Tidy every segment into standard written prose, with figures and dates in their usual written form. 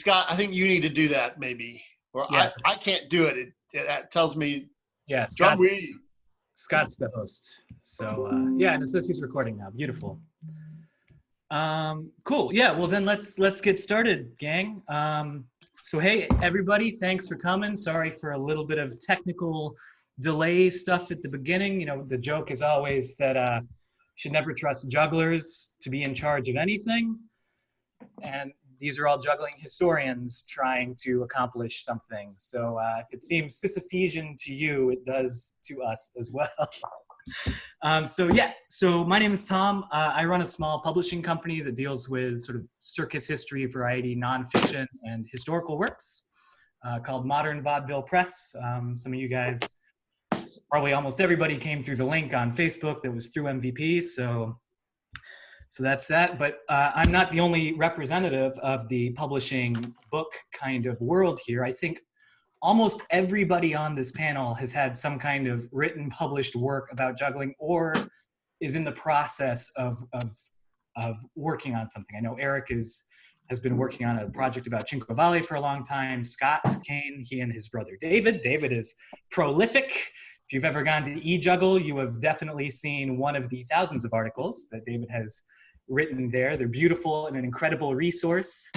Scott, I think you need to do that maybe, or Yes. I can't do it. It tells me. Yeah, Scott's the host. So yeah, and it says he's recording now. Beautiful. Cool. Yeah. Well, then let's get started, gang. So hey, everybody, thanks for coming. Sorry for a little bit of technical delay stuff at the beginning. You know, the joke is always that you should never trust jugglers to be in charge of anything. And these are all juggling historians trying to accomplish something. So if it seems Sisyphean to you, it does to us as well. So my name is Thom. I run a small publishing company that deals with sort of circus history, variety, nonfiction, and historical works called Modern Vaudeville Press. Some of you guys, probably almost everybody came through the link on Facebook that was through MVP. So that's that. But I'm not the only representative of the publishing book kind of world here. I think almost everybody on this panel has had some kind of written, published work about juggling or is in the process of working on something. I know Erik has been working on a project about Cinque Valle for a long time. Scott, Cain, he and his brother David. David is prolific. If you've ever gone to eJuggle, you have definitely seen one of the thousands of articles that David has written there. They're beautiful and an incredible resource.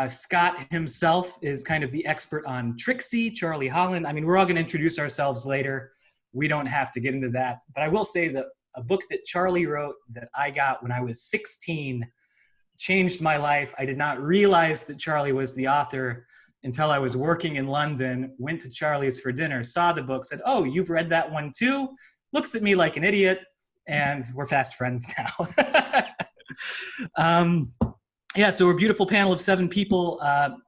Scott himself is kind of the expert on Trixie, Charlie Holland. I mean, we're all going to introduce ourselves later. We don't have to get into that. But I will say that a book that Charlie wrote that I got when I was 16 changed my life. I did not realize that Charlie was the author until I was working in London, went to Charlie's for dinner, saw the book, said, "Oh, you've read that one too?" Looks at me like an idiot, and we're fast friends now. Yeah, so we're a beautiful panel of 7 people.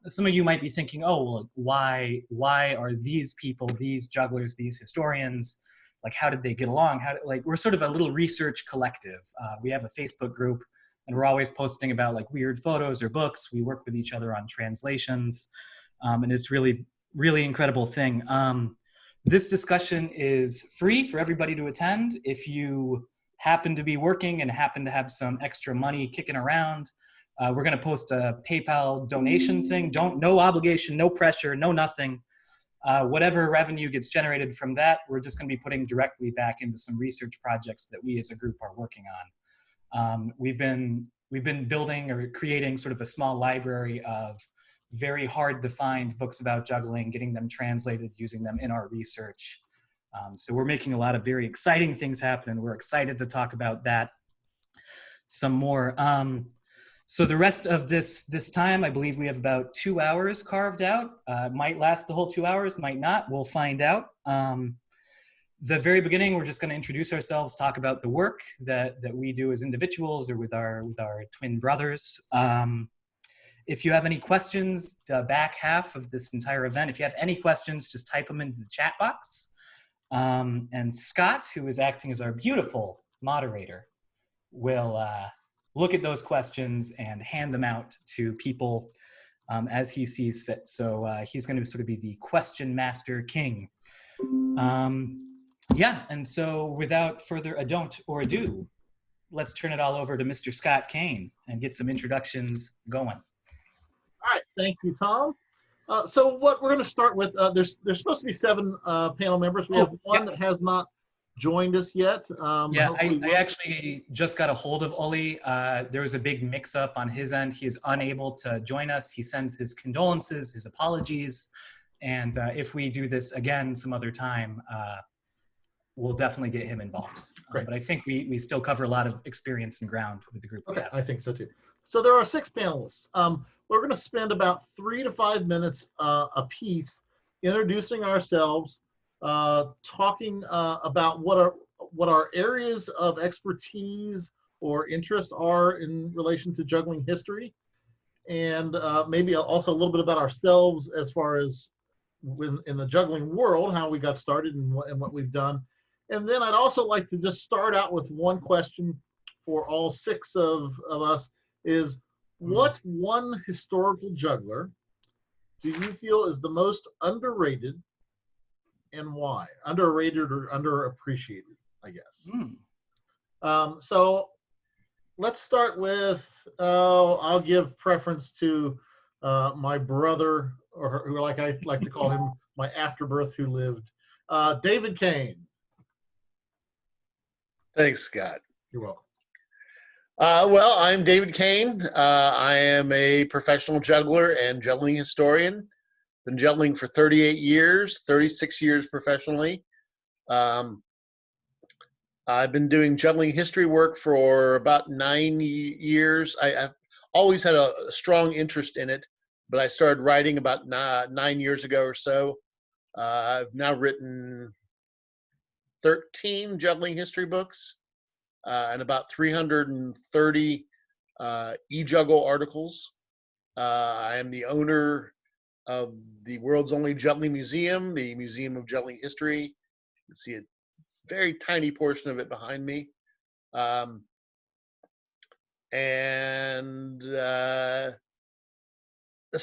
Some of you might be thinking, oh, well, why are these people, these jugglers, these historians, like, how did they get along? We're sort of a little research collective. We have a Facebook group, and we're always posting about, like, weird photos or books. We work with each other on translations, and it's really, really incredible thing. This discussion is free for everybody to attend. If you happen to be working and happen to have some extra money kicking around, we're going to post a PayPal donation thing. No obligation, no pressure, no nothing. Whatever revenue gets generated from that, we're just going to be putting directly back into some research projects that we as a group are working on. We've been building or creating sort of a small library of very hard to find books about juggling, getting them translated, using them in our research. So we're making a lot of very exciting things happen, and we're excited to talk about that some more. So the rest of this time, I believe we have about 2 hours carved out. Might last the whole 2 hours, might not. We'll find out. The very beginning, we're just going to introduce ourselves, talk about the work that we do as individuals or with our twin brothers. If you have any questions, the back half of this entire event, if you have any questions, just type them into the chat box. And Scott, who is acting as our beautiful moderator, will look at those questions and hand them out to people as he sees fit. So he's going to sort of be the question master king. Yeah, and so without further ado, let's turn it all over to Mr. Scott Cain and get some introductions going. All right, thank you, Thom. So what we're going to start with, there's supposed to be 7 panel members. We have one that has not joined us yet. Yeah, I actually just got a hold of Oli. There was a big mix-up on his end. He is unable to join us. He sends his condolences, his apologies, and if we do this again some other time, we'll definitely get him involved. But I think we still cover a lot of experience and ground with the group. Okay, I think so too. So there are 6 panelists. We're going to spend about 3 to 5 minutes a piece introducing ourselves, talking about what our areas of expertise or interest are in relation to juggling history, and maybe also a little bit about ourselves as far as in the juggling world, how we got started and what we've done. And then I'd also like to just start out with one question for all 6 of us is, what one historical juggler do you feel is the most underrated and why? Underrated or underappreciated, I guess. So let's start with, I'll give preference to my brother, or who like I like to call him, my afterbirth who lived, David Cain. Thanks, Scott. You're welcome. Well, I'm David Cain. I am a professional juggler and juggling historian. Been juggling for 38 years, 36 years professionally. I've been doing juggling history work for about 9 years. I've always had a strong interest in it, but I started writing about 9 years ago or so. I've now written 13 juggling history books and about 330 e-juggle articles. I am the owner of the world's only juggling museum, the Museum of Juggling History. You can see a very tiny portion of it behind me. And as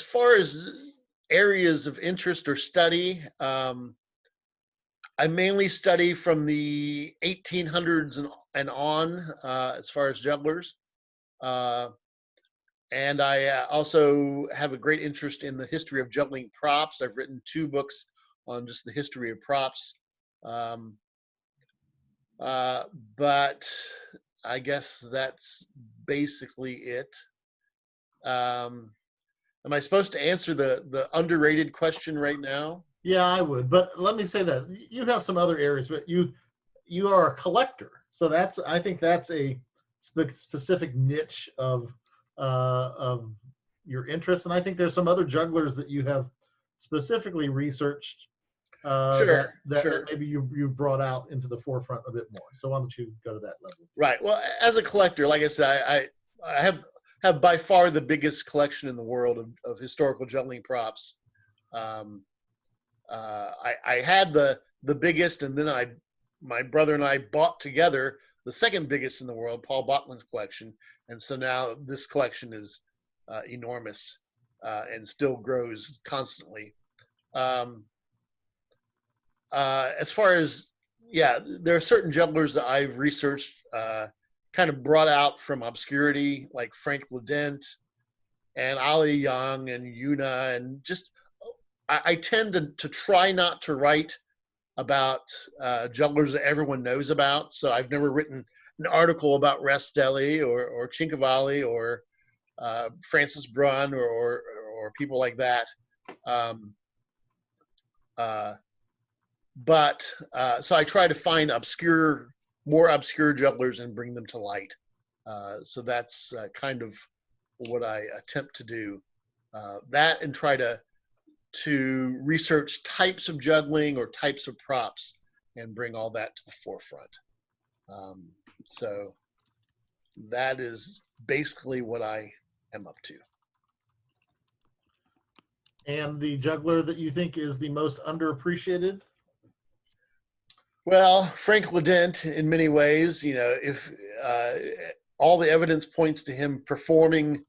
far as areas of interest or study, I mainly study from the 1800s and on as far as jugglers. And I also have a great interest in the history of juggling props. I've written 2 books on just the history of props. But I guess that's basically it. Am I supposed to answer the underrated question right now? Yeah, I would, but let me say that you have some other areas, but you are a collector, so I think that's a specific niche of your interest, and I think there's some other jugglers that you have specifically researched Sure. that maybe you've brought out into the forefront a bit more. So why don't you go to that level? Right. Well, as a collector, like I said, I have by far the biggest collection in the world of historical juggling props. I had the biggest, and then my brother and I bought together the second biggest in the world, Paul Bachman's collection, and so now this collection is enormous and still grows constantly. As far as, yeah, there are certain jugglers that I've researched, kind of brought out from obscurity, like Frank Ledent and Ali Young and Yuna, and just I tend to try not to write about jugglers that everyone knows about. So I've never written an article about Rastelli or Cinquevalli or Francis Brunn or people like that. But so I try to find more obscure jugglers and bring them to light. So that's kind of what I attempt to do. That and try to research types of juggling or types of props and bring all that to the forefront. So that is basically what I am up to. And the juggler that you think is the most underappreciated? Well, Frank Ledent, in many ways, if all the evidence points to him performing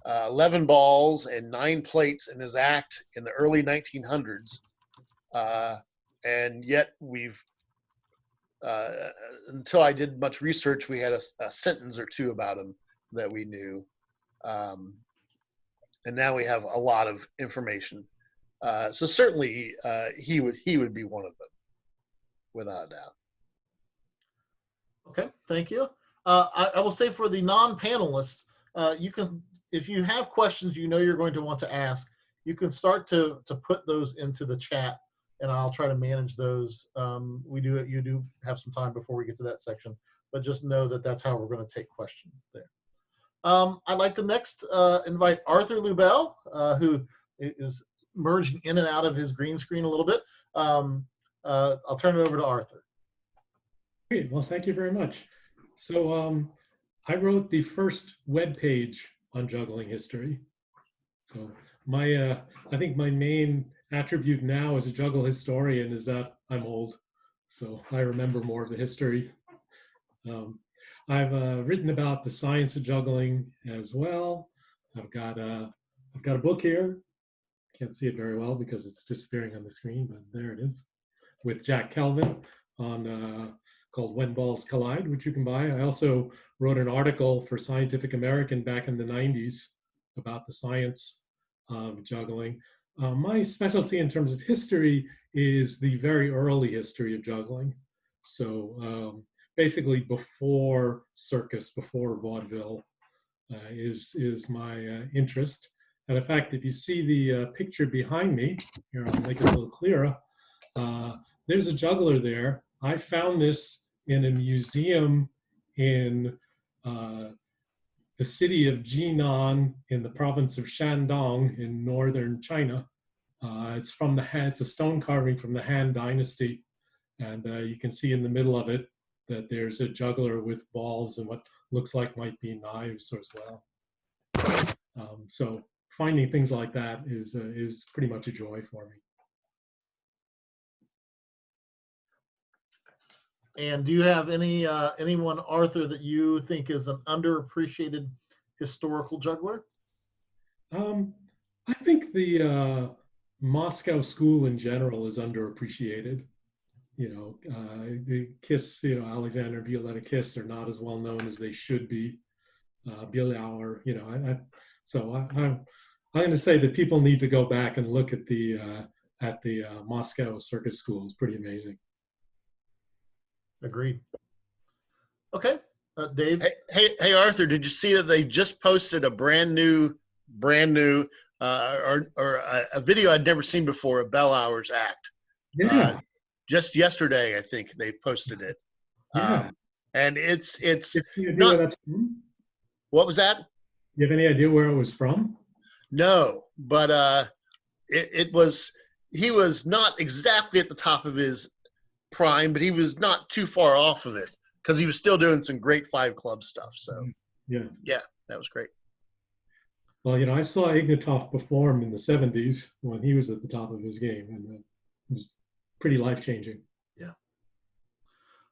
11 balls and 9 plates in his act in the early 1900s, and yet we've until I did much research, we had a sentence or two about him that we knew, and now we have a lot of information. So certainly he would be one of them, without a doubt. Okay, thank you. I will say for the non-panelists, you can, if you have questions you're going to want to ask, you can start to put those into the chat, and I'll try to manage those. You do have some time before we get to that section, but just know that that's how we're going to take questions there. I'd like to next invite Arthur Lewbel, who is merging in and out of his green screen a little bit. I'll turn it over to Arthur. Great. Well, thank you very much. So I wrote the first web page on juggling history. So I think my main attribute now as a juggle historian is that I'm old. So I remember more of the history. I've written about the science of juggling as well. I've got a book here. Can't see it very well because it's disappearing on the screen, but there it is, with Jack Kelvin on called When Balls Collide, which you can buy. I also wrote an article for Scientific American back in the 90s about the science of juggling. My specialty in terms of history is the very early history of juggling. So basically before circus, before vaudeville is my interest. And in fact, if you see the picture behind me, here I'll make it a little clearer, there's a juggler there. I found this in a museum in the city of Jinan in the province of Shandong in northern China. It's from the Han, it's a stone carving from the Han Dynasty. And you can see in the middle of it that there's a juggler with balls and what looks like might be knives as well. So finding things like that is pretty much a joy for me. And do you have anyone, Arthur, that you think is an underappreciated historical juggler? I think the Moscow school in general is underappreciated. You know, the Kiss, you know, Alexander and Violetta Kiss are not as well known as they should be. Bielauer, you know, I'm going to say that people need to go back and look at the Moscow Circus School. It's pretty amazing. Agreed. Okay, Dave. Hey, Arthur, did you see that they just posted a brand new, or a video I'd never seen before, a Bielauer's act? Yeah. Just yesterday, I think they posted it. Yeah. And it's not. Where that's from? What was that? You have any idea where it was from? No, but he was not exactly at the top of his prime, but he was not too far off of it because he was still doing some great Five Club stuff. So yeah, that was great. Well, you know, I saw Ignatov perform in the 70s when he was at the top of his game, and it was pretty life-changing. Yeah.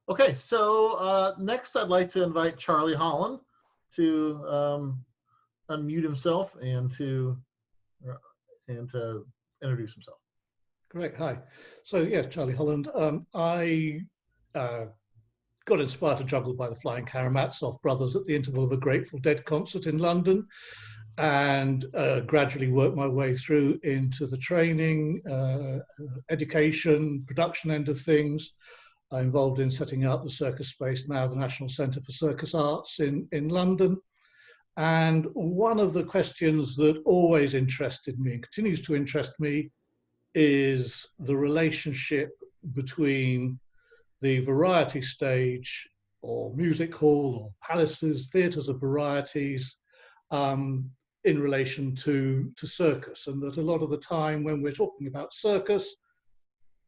Okay, so next I'd like to invite Charlie Holland to unmute himself and to introduce himself. Great, hi. So yes, Charlie Holland. I got inspired to juggle by the Flying Karamazov brothers at the interval of a Grateful Dead concert in London, and gradually worked my way through into the training, education, production end of things. I'm involved in setting up the circus space, now the National Centre for Circus Arts in London. And one of the questions that always interested me and continues to interest me is the relationship between the variety stage or music hall or palaces, theatres of varieties, in relation to circus. And that a lot of the time when we're talking about circus,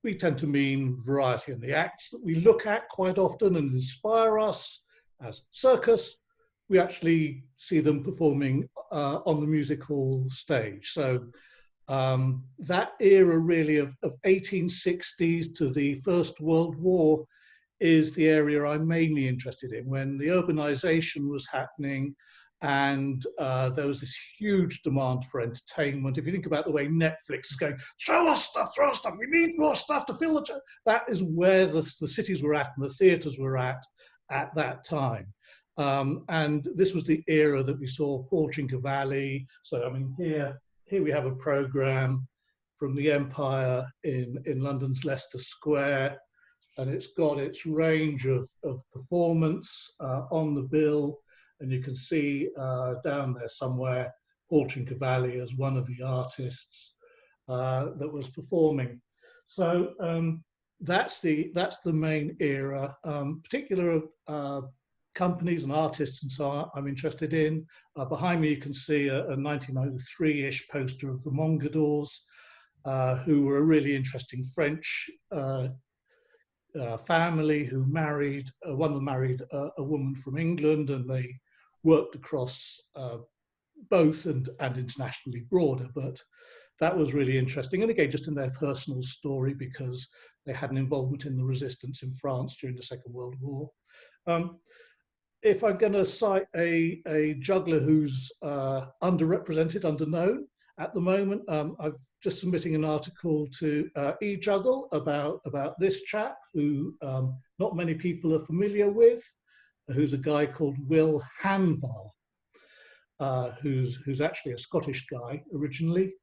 we tend to mean variety in the acts that we look at quite often and inspire us as circus. We actually see them performing on the music hall stage. So that era really of 1860s to the First World War is the area I'm mainly interested in, when the urbanization was happening and there was this huge demand for entertainment. If you think about the way Netflix is going, throw us stuff, we need more stuff to fill the... That is where the cities were at and the theatres were at that time. And this was the era that we saw Paul Cinquevalli. So, I mean, here we have a program from the Empire in London's Leicester Square, and it's got its range of performance on the bill. And you can see down there somewhere Paul Cinquevalli as one of the artists that was performing. So that's the main era. Particular companies and artists and so on I'm interested in. Behind me you can see a 1903-ish poster of the Manga Doors, who were a really interesting French family who married, one of them married a woman from England, and they worked across both and internationally broader, but that was really interesting. And again, just in their personal story, because they had an involvement in the resistance in France during the Second World War. If I'm going to cite a juggler who's underrepresented, underknown at the moment, I've just submitting an article to eJuggle about this chap who not many people are familiar with, who's a guy called Will Hanval. who's actually a Scottish guy originally.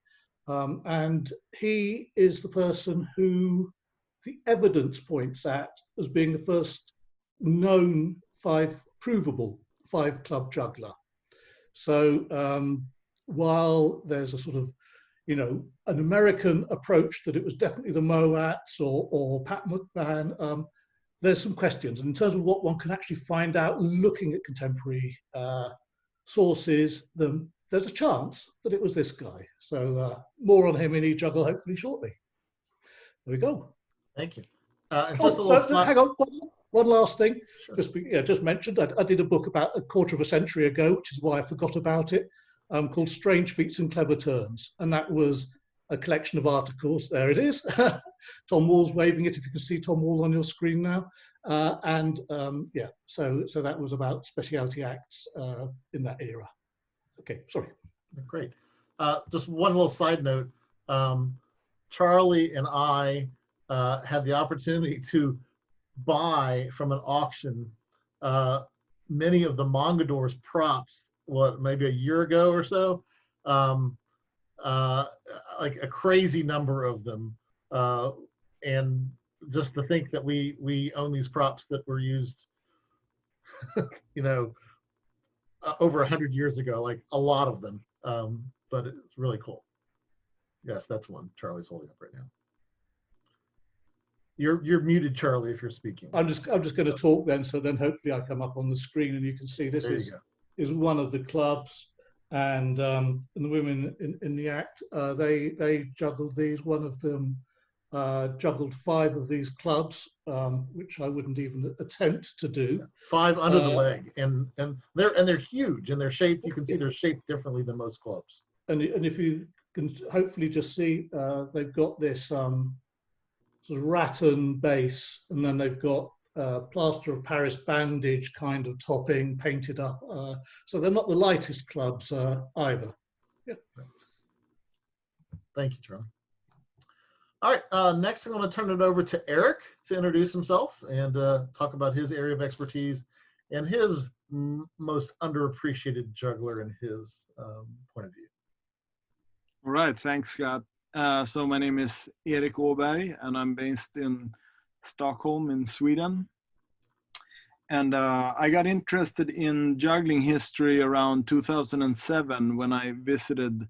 And he is the person who the evidence points at as being the first known provable five-club juggler. So while there's a sort of, an American approach that it was definitely the Moats or Pat McMahon, there's some questions. And in terms of what one can actually find out looking at contemporary sources, there's a chance that it was this guy. So more on him in eJuggle hopefully shortly. There we go. Thank you. And just a little hang on, one last thing. Sure. Just mentioned, I did a book about a quarter of a century ago, which is why I forgot about it, called Strange Feats and Clever Turns. And that was a collection of articles. There it is. Tom Wall's waving it, if you can see Tom Wall on your screen now. So that was about specialty acts in that era. Okay, sorry. Great. Just one little side note. Charlie and I had the opportunity to buy from an auction many of the Manga Doors props, maybe a year ago or so. Like a crazy number of them. And just to think that we own these props that were used, over 100 years ago, like a lot of them. But it's really cool. Yes, that's one Charlie's holding up right now. You're muted, Charlie, if you're speaking. I'm just going to talk then, so then hopefully I come up on the screen and you can see this is one of the clubs, and the women in the act, they juggled these. One of them juggled 5 of these clubs, which I wouldn't even attempt to do. 5 under the leg, and they're huge, and they're shaped. You can see they're shaped differently than most clubs. And if you can hopefully just see, they've got this sort of rattan base, and then they've got plaster of Paris bandage kind of topping painted up. So they're not the lightest clubs either. Yeah. Thank you, Charlie. All right, next I'm going to turn it over to Erik to introduce himself and talk about his area of expertise and his most underappreciated juggler in his point of view. All right, thanks, Scott. So my name is Erik Aberg, and I'm based in Stockholm in Sweden. And I got interested in juggling history around 2007 when I visited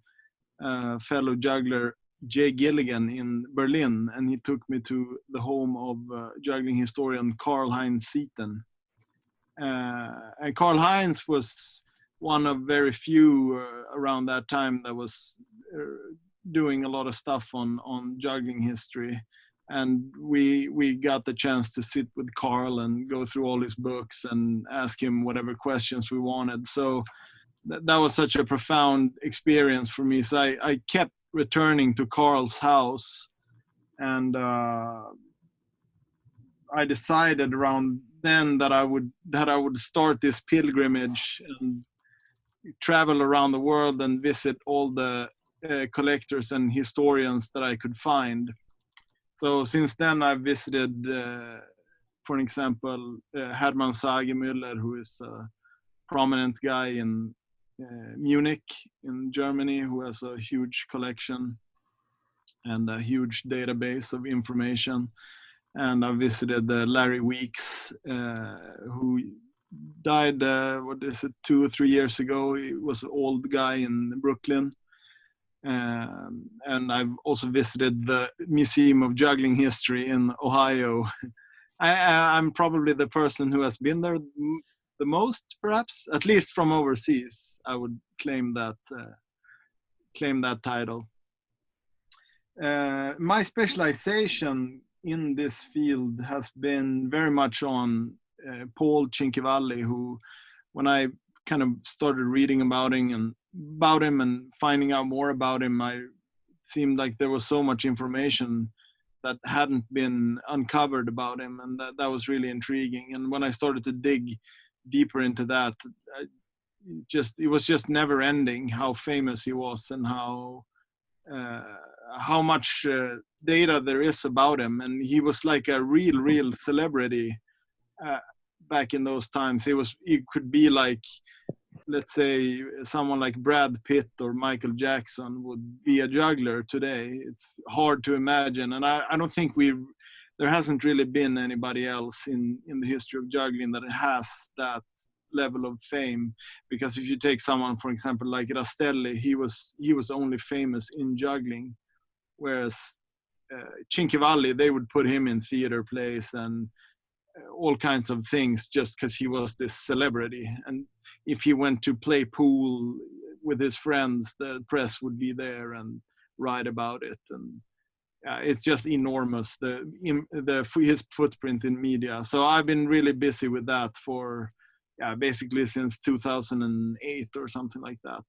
fellow juggler Jay Gilligan in Berlin, and he took me to the home of juggling historian Karl-Heinz Sieten. And Karl-Heinz was one of very few around that time that was doing a lot of stuff on juggling history. And we got the chance to sit with Karl and go through all his books and ask him whatever questions we wanted. So that was such a profound experience for me. So I kept returning to Karl's house, and I decided around then that I would start this pilgrimage and travel around the world and visit all the collectors and historians that I could find. So since then I've visited, for example, Hermann Sagemüller, who is a prominent guy in Munich in Germany, who has a huge collection and a huge database of information. And I visited Larry Weeks, who died 2 or 3 years ago. He was an old guy in Brooklyn. And I've also visited the Museum of Juggling History in Ohio. I'm probably the person who has been there the most, perhaps, at least from overseas. I would claim that title. My specialization in this field has been very much on Paul Cinquevalli, who, when I kind of started reading about him and finding out more about him, it seemed like there was so much information that hadn't been uncovered about him, and that was really intriguing. And when I started to dig deeper into that, it was just never ending how famous he was and how much data there is about him. And he was like a real celebrity back in those times. He could be like let's say someone like Brad Pitt or Michael Jackson would be a juggler today. It's hard to imagine, and I don't think there hasn't really been anybody else in the history of juggling that has that level of fame. Because if you take someone, for example, like Rastelli, he was only famous in juggling, whereas Cinquevalli, they would put him in theater plays and all kinds of things just because he was this celebrity. And if he went to play pool with his friends, the press would be there and write about it. And it's just enormous, his footprint in media. So I've been really busy with that for basically since 2008 or something like that.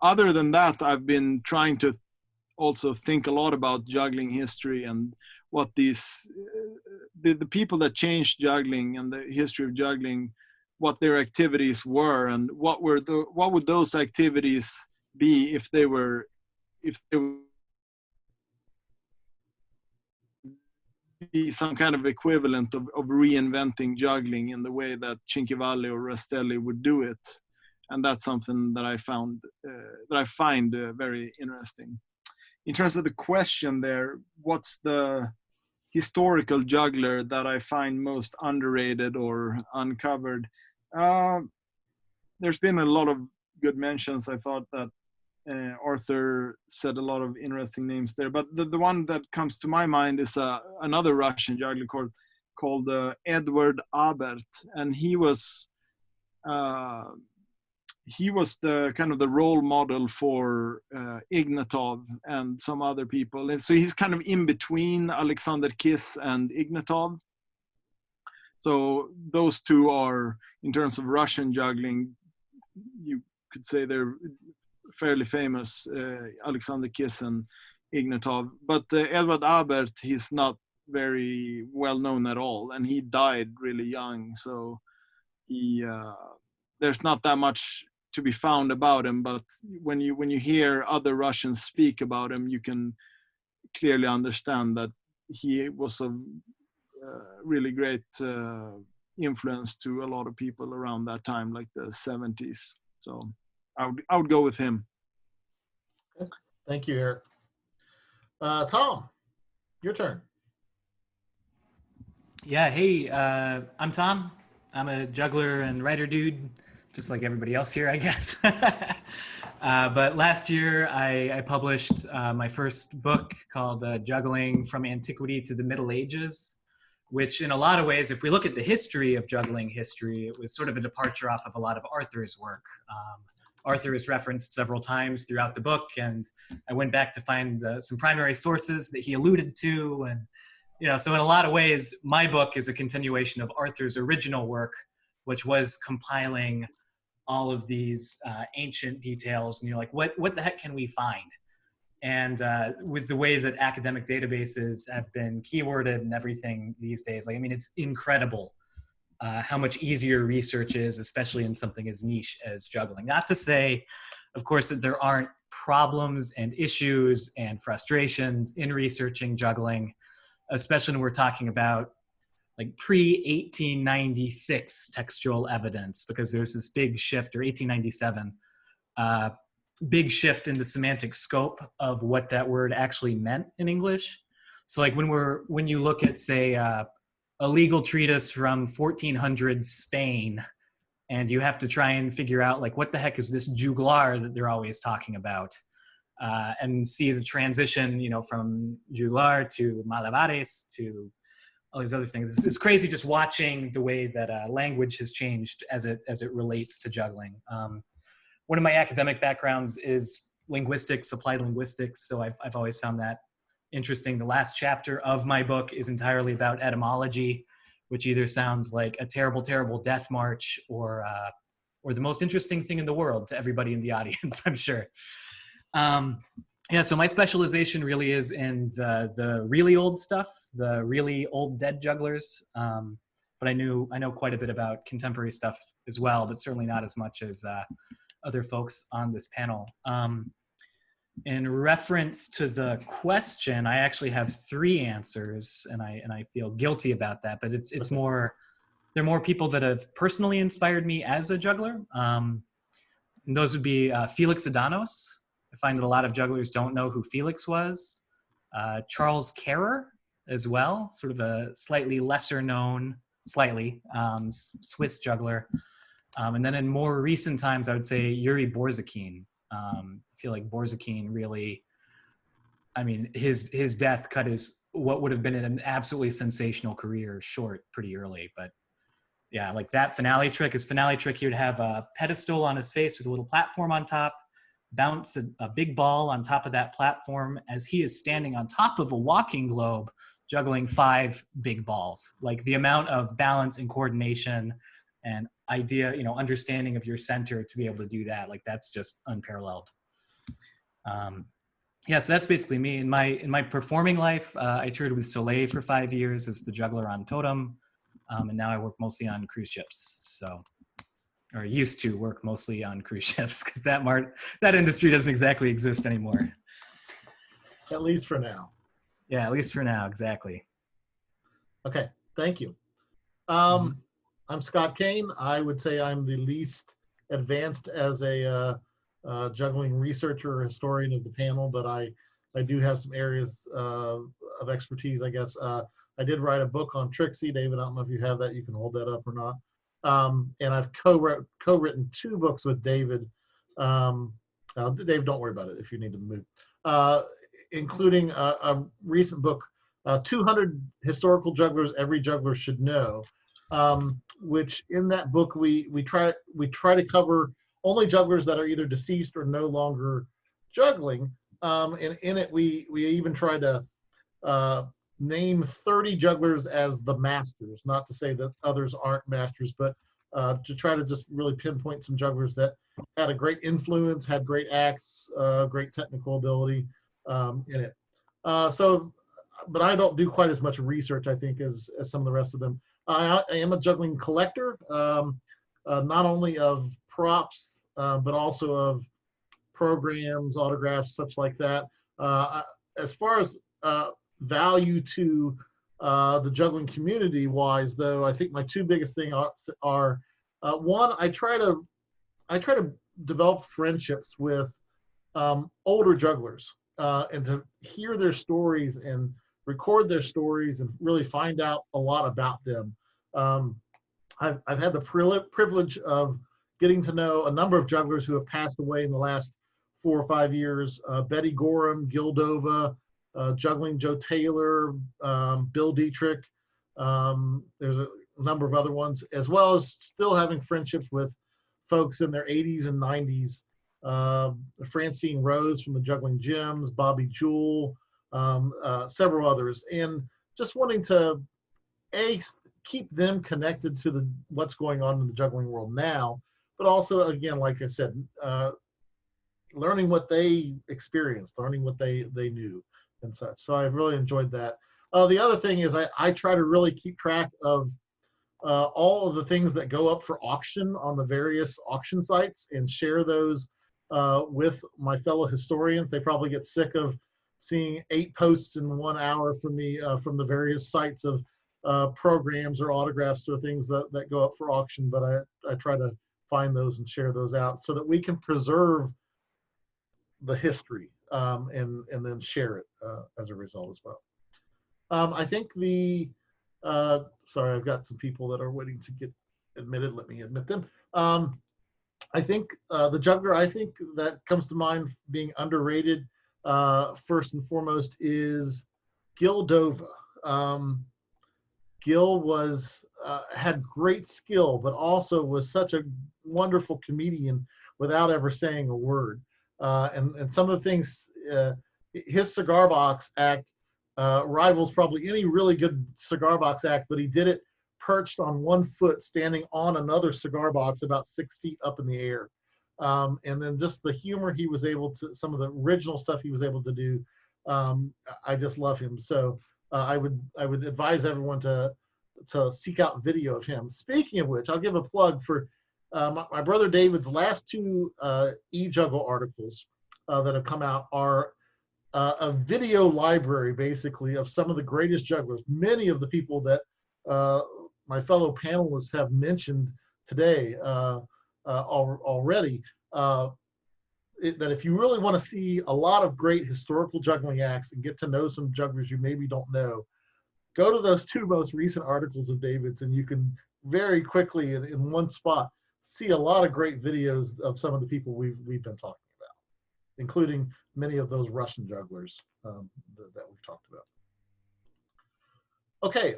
Other than that, I've been trying to also think a lot about juggling history and what the people that changed juggling and the history of juggling, what their activities were, and what would those activities be if they were be some kind of equivalent of reinventing juggling in the way that Cinquevalli or Rastelli would do it. And that's something that I find very interesting. In terms of the question there, what's the historical juggler that I find most underrated or uncovered? There's been a lot of good mentions. I thought that Arthur said a lot of interesting names there, but the one that comes to my mind is another Russian juggler called Edward Aberg, and he was the kind of the role model for Ignatov and some other people. And so he's kind of in between Alexander Kiss and Ignatov. So those two are, in terms of Russian juggling, you could say they're fairly famous, Alexander Kiss and Ignatov. But Edward Aberg, he's not very well known at all, and he died really young. So there's not that much to be found about him, but when you hear other Russians speak about him, you can clearly understand that he was a really great influence to a lot of people around that time, like the 70s. So I would go with him. Okay. Thank you, Erik. Thom, your turn. Yeah, hey, I'm Thom. I'm a juggler and writer dude, just like everybody else here, I guess. But last year, I published my first book called Juggling from Antiquity to the Middle Ages, which in a lot of ways, if we look at the history of juggling history, it was sort of a departure off of a lot of Arthur's work. Arthur is referenced several times throughout the book, and I went back to find some primary sources that he alluded to. And, so in a lot of ways, my book is a continuation of Arthur's original work, which was compiling all of these ancient details. And you're like, what the heck can we find? And with the way that academic databases have been keyworded and everything these days, it's incredible how much easier research is, especially in something as niche as juggling. Not to say, of course, that there aren't problems and issues and frustrations in researching juggling, especially when we're talking about like pre-1896 textual evidence, because there's this big shift, or 1897, big shift in the semantic scope of what that word actually meant in English. So like when you look at, say, a legal treatise from 1400 Spain, and you have to try and figure out like, what the heck is this juggler that they're always talking about? And see the transition, from juggler to malabares to all these other things. It's crazy just watching the way that language has changed as it relates to juggling. One of my academic backgrounds is linguistics, applied linguistics, so I've always found that interesting. The last chapter of my book is entirely about etymology, which either sounds like a terrible, terrible death march or the most interesting thing in the world to everybody in the audience, I'm sure. So my specialization really is in the really old stuff, the really old dead jugglers. But I know quite a bit about contemporary stuff as well, but certainly not as much as other folks on this panel. In reference to the question, I actually have 3 answers, and I feel guilty about that. But it's more they're more people that have personally inspired me as a juggler. And those would be Felix Adanos. I find that a lot of jugglers don't know who Felix was. Charles Kerrer as well, sort of a slightly lesser known, Swiss juggler. And then in more recent times, I would say Yuri Borzakin. I feel like Borzakin really, I mean, his death cut what would have been an absolutely sensational career short pretty early. But yeah, like that finale trick, his finale trick, he would have a pedestal on his face with a little platform on top, bounce a big ball on top of that platform as he is standing on top of a walking globe, juggling 5 big balls. Like the amount of balance and coordination and understanding of your center to be able to do that, like that's just unparalleled. Yeah, so that's basically me. In my performing life, I toured with Soleil for 5 years as the juggler on Totem, and now I work mostly on cruise ships. Or used to work mostly on cruise ships because that industry doesn't exactly exist anymore. At least for now. Yeah, at least for now, exactly. Okay, thank you. I'm Scott Cain. I would say I'm the least advanced as a juggling researcher or historian of the panel, but I do have some areas of expertise, I guess. I did write a book on Trixie. David, I don't know if you have that. You can hold that up or not. And I've co-written 2 books with David. Dave, don't worry about it if you need to move. Including a recent book, 200 Historical Jugglers Every Juggler Should Know, which in that book we try to cover only jugglers that are either deceased or no longer juggling. And in it we even try to name 30 jugglers as the masters, not to say that others aren't masters, but to try to just really pinpoint some jugglers that had a great influence, had great acts, great technical ability in it. But I don't do quite as much research, I think, as some of the rest of them. I am a juggling collector, not only of props, but also of programs, autographs, such like that. As far as value to the juggling community wise, though, I think my 2 biggest things are one, I try to develop friendships with older jugglers and to hear their stories and record their stories and really find out a lot about them. I've had the privilege of getting to know a number of jugglers who have passed away in the last 4 or 5 years. Betty Gorham, Gildova, Juggling Joe Taylor, Bill Dietrich. There's a number of other ones, as well as still having friendships with folks in their 80s and 90s. Francine Rose from the Juggling Gems, Bobby Jewell, several others, and just wanting to keep them connected to what's going on in the juggling world now, but also, again, like I said, learning what they experienced, learning what they knew and such. So I've really enjoyed that. The other thing is I try to really keep track of all of the things that go up for auction on the various auction sites and share those with my fellow historians. They probably get sick of seeing 8 posts in 1 hour from the various sites of programs or autographs or things that go up for auction, but I try to find those and share those out so that we can preserve the history and then share it as a result as well. I think sorry, I've got some people that are waiting to get admitted. Let me admit them. I think the juggler, I think that comes to mind being underrated first and foremost is Gil Dova. Gil had great skill, but also was such a wonderful comedian without ever saying a word. And some of the things, his cigar box act rivals probably any really good cigar box act, but he did it perched on 1 foot, standing on another cigar box about 6 feet up in the air. And then just the humor he was able to, some of the original stuff he was able to do, I just love him. So I would advise everyone to seek out video of him. Speaking of which, I'll give a plug for my brother David's last 2 e-juggle articles that have come out are a video library, basically, of some of the greatest jugglers. Many of the people that my fellow panelists have mentioned today already, that if you really want to see a lot of great historical juggling acts and get to know some jugglers you maybe don't know, go to those 2 most recent articles of David's, and you can very quickly in one spot see a lot of great videos of some of the people we've been talking about, including many of those Russian jugglers that we've talked about. Okay,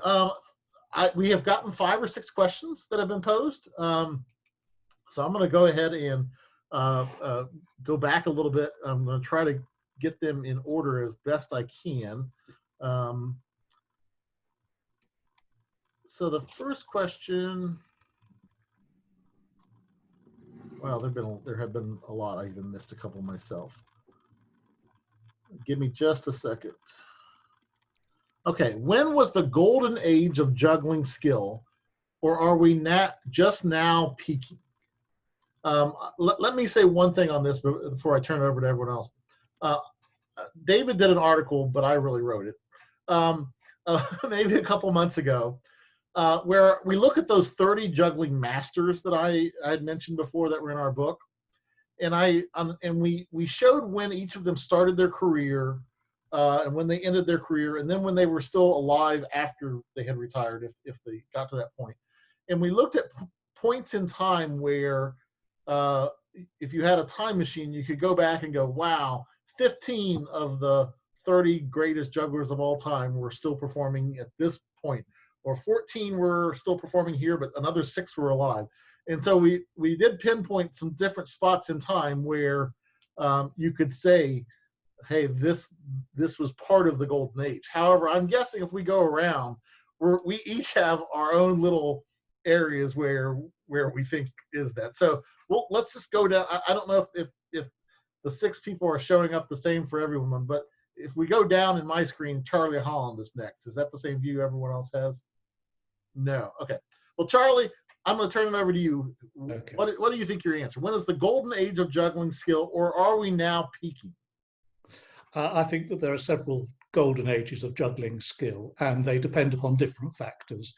we have gotten 5 or 6 questions that have been posed. So I'm going to go ahead and go back a little bit. I'm going to try to get them in order as best I can. So the first question, wow, there have been a lot. I even missed a couple myself. Give me just a second. Okay, when was the golden age of juggling skill, or are we just now peaking? Let me say one thing on this before I turn it over to everyone else. David did an article, but I really wrote it maybe a couple months ago, where we look at those 30 juggling masters that I had mentioned before that were in our book, and we showed when each of them started their career, and when they ended their career, and then when they were still alive after they had retired, if they got to that point. And we looked at points in time where if you had a time machine, you could go back and go, wow, 15 of the 30 greatest jugglers of all time were still performing at this point, or 14 were still performing here, but another 6 were alive. And so we did pinpoint some different spots in time where you could say, hey, this was part of the golden age. However, I'm guessing if we go around, we each have our own little areas where we think is that. So let's just go down. I don't know if the 6 people are showing up the same for everyone, but if we go down in my screen, Charlie Holland is next. Is that the same view everyone else has? No. Okay. Well, Charlie, I'm going to turn it over to you. Okay. What do you think your answer? When is the golden age of juggling skill, or are we now peaking? I think that there are several golden ages of juggling skill, and they depend upon different factors.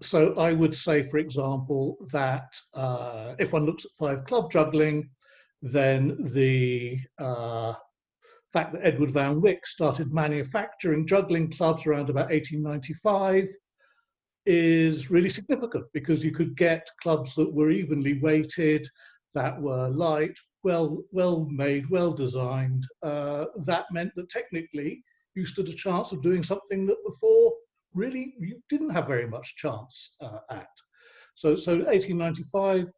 So I would say, for example, that if one looks at 5 club juggling, then the fact that Edward Van Wyck started manufacturing juggling clubs around about 1895 is really significant, because you could get clubs that were evenly weighted, that were light, well made, well designed. That meant that technically you stood a chance of doing something that before really you didn't have very much chance at. So 1895,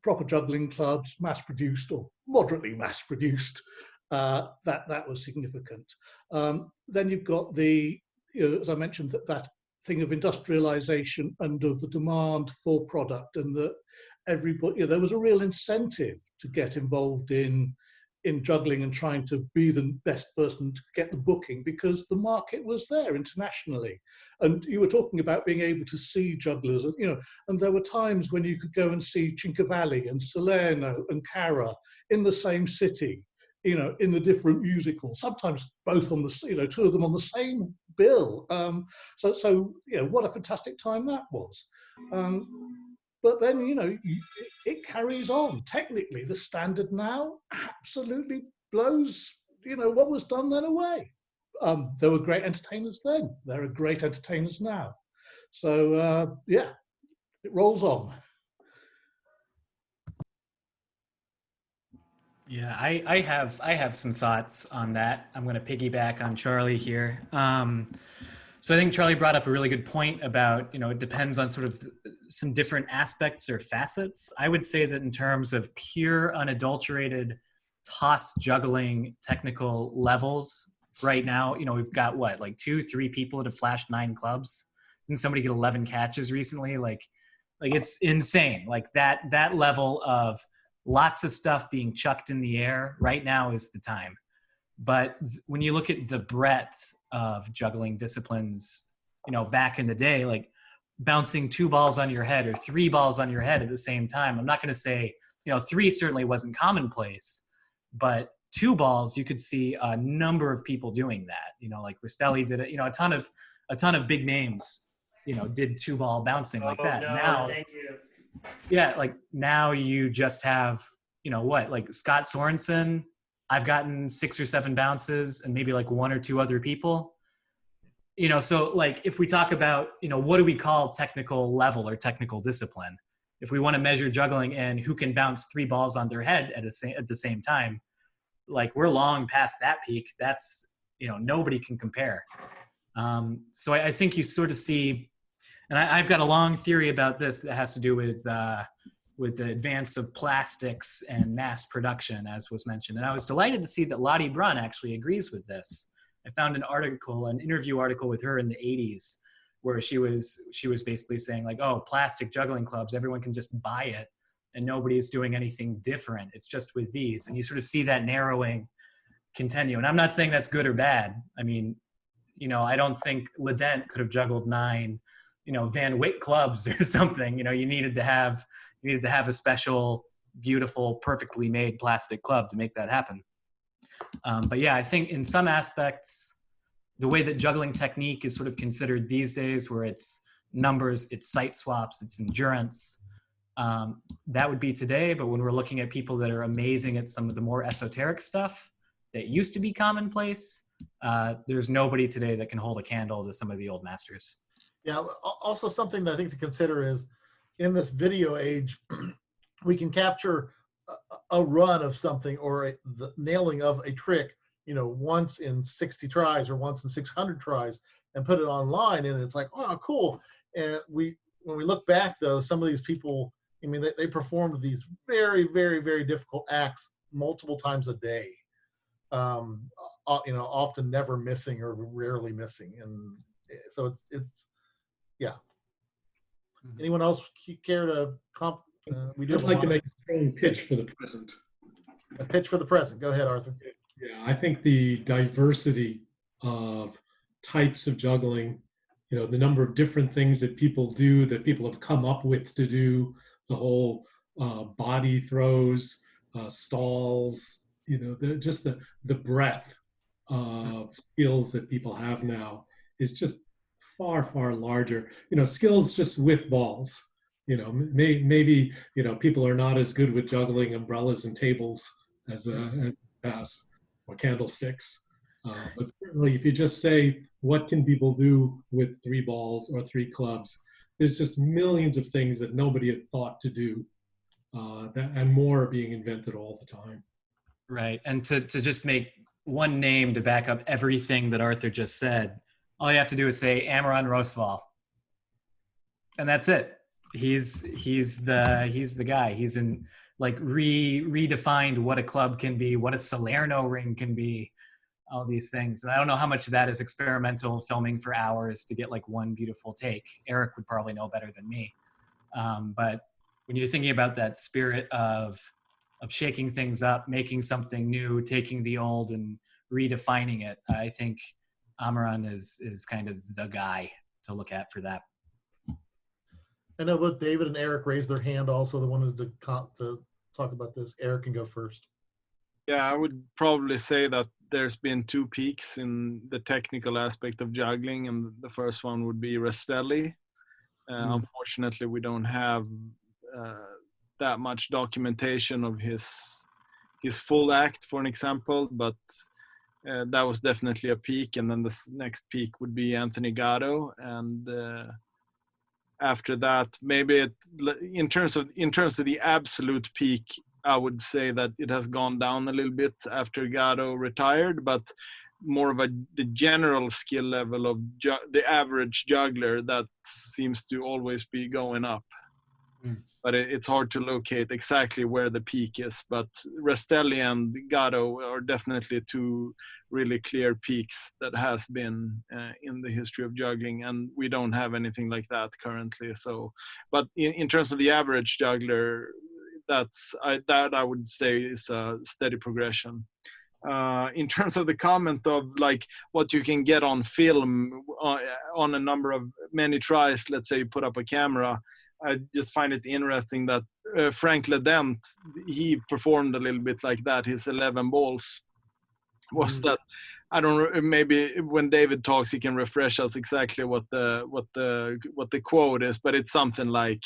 proper juggling clubs, mass produced or moderately mass produced, that was significant. Then you've got the, as I mentioned, that thing of industrialization and of the demand for product, and that everybody, there was a real incentive to get involved in juggling and trying to be the best person to get the booking, because the market was there internationally. And you were talking about being able to see jugglers, and there were times when you could go and see Cinquevalli and Salerno and Cara in the same city, in the different musicals, sometimes both on the, 2 of them on the same bill. So what a fantastic time that was. But then, it carries on. Technically, the standard now absolutely blows, what was done then away. There were great entertainers then. There are great entertainers now. So, yeah, it rolls on. Yeah, I have some thoughts on that. I'm going to piggyback on Charlie here. So I think Charlie brought up a really good point about, it depends on sort of some different aspects or facets. I would say that in terms of pure, unadulterated toss juggling technical levels right now, we've got what, like 2-3 people that have flashed 9 clubs, and somebody get 11 catches recently. Like it's insane. Like that level of lots of stuff being chucked in the air right now is the time. But when you look at the breadth of juggling disciplines, back in the day, like bouncing 2 balls on your head or 3 balls on your head at the same time. I'm not going to say, 3 certainly wasn't commonplace, but 2 balls, you could see a number of people doing that. Like Rastelli did it, a ton of big names did 2-ball bouncing like that. No, Now, thank you. yeah, like now you just have, like Scott Sorensen, I've gotten 6 or 7 bounces and maybe like 1 or 2 other people. So like if we talk about, what do we call technical level or technical discipline? If we want to measure juggling and who can bounce 3 balls on their head at the same time, like we're long past that peak. That's, nobody can compare. So I think you sort of see, and I've got a long theory about this that has to do with the advance of plastics and mass production, as was mentioned. And I was delighted to see that Lottie Brunn actually agrees with this. I found an interview article with her in the 80s, where she was basically saying like, oh, plastic juggling clubs, everyone can just buy it and nobody's doing anything different. It's just with these. And you sort of see that narrowing continue. And I'm not saying that's good or bad. I mean, I don't think Ledent could have juggled 9, Van Wyck clubs or something. You needed to have a special, beautiful, perfectly made plastic club to make that happen. But yeah, I think in some aspects, the way that juggling technique is sort of considered these days, where it's numbers, it's sight swaps, it's endurance, that would be today. But when we're looking at people that are amazing at some of the more esoteric stuff that used to be commonplace, there's nobody today that can hold a candle to some of the old masters. Yeah, also something that I think to consider is, in this video age, we can capture a run of something or the nailing of a trick, once in 60 tries or once in 600 tries, and put it online, and it's like, oh, cool. And when we look back, though, some of these people, I mean, they performed these very, very, very difficult acts multiple times a day, often never missing or rarely missing. And so it's yeah. Anyone else care to we do I'd like to make a strong pitch for the present. A pitch for the present. Go ahead, Arthur. Yeah, I think the diversity of types of juggling, the number of different things that people do, that people have come up with to do, the whole body throws, stalls, just the breadth of skills that people have now is just far, far larger. Skills just with balls. Maybe people are not as good with juggling umbrellas and tables as the past, or candlesticks. But certainly, if you just say, what can people do with 3 balls or 3 clubs? There's just millions of things that nobody had thought to do, and more are being invented all the time. Right, and to just make one name to back up everything that Arthur just said, all you have to do is say Amaran Rosval, and that's it. He's the guy. He's redefined what a club can be, what a Salerno ring can be, all these things. And I don't know how much of that is experimental filming for hours to get like one beautiful take. Erik would probably know better than me. But when you're thinking about that spirit of shaking things up, making something new, taking the old and redefining it, I think Amaran is kind of the guy to look at for that. I know both David and Erik raised their hand also. They wanted to talk about this. Erik can go first. Yeah, I would probably say that there's been 2 peaks in the technical aspect of juggling, and the first one would be Rastelli. Unfortunately, we don't have that much documentation of his full act, for an example, but that was definitely a peak. And then the next peak would be Anthony Gatto, and after that, maybe in terms of the absolute peak, I would say that it has gone down a little bit after Gatto retired, but more of the general skill level of the average juggler, that seems to always be going up. But it's hard to locate exactly where the peak is. But Rastelli and Gatto are definitely 2 really clear peaks that has been in the history of juggling, and we don't have anything like that currently. So, but in terms of the average juggler, that I would say is a steady progression. In terms of the comment of like what you can get on film on a number of many tries, let's say you put up a camera, I just find it interesting that Frank Ledent, he performed a little bit like that, his 11 balls. was that, I don't know, maybe when David talks he can refresh us exactly what the quote is, but it's something like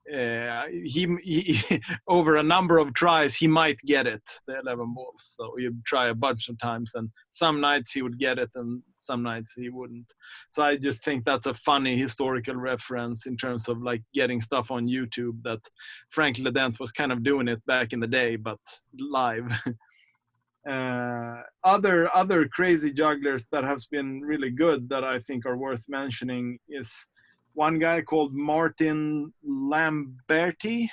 he over a number of tries he might get it, the 11 balls. So he'd try a bunch of times, and some nights he would get it and some nights he wouldn't. So I just think that's a funny historical reference in terms of like getting stuff on YouTube, that Frank Ledent was kind of doing it back in the day, but live. Other crazy jugglers that has been really good that I think are worth mentioning is one guy called Martin Lamberti.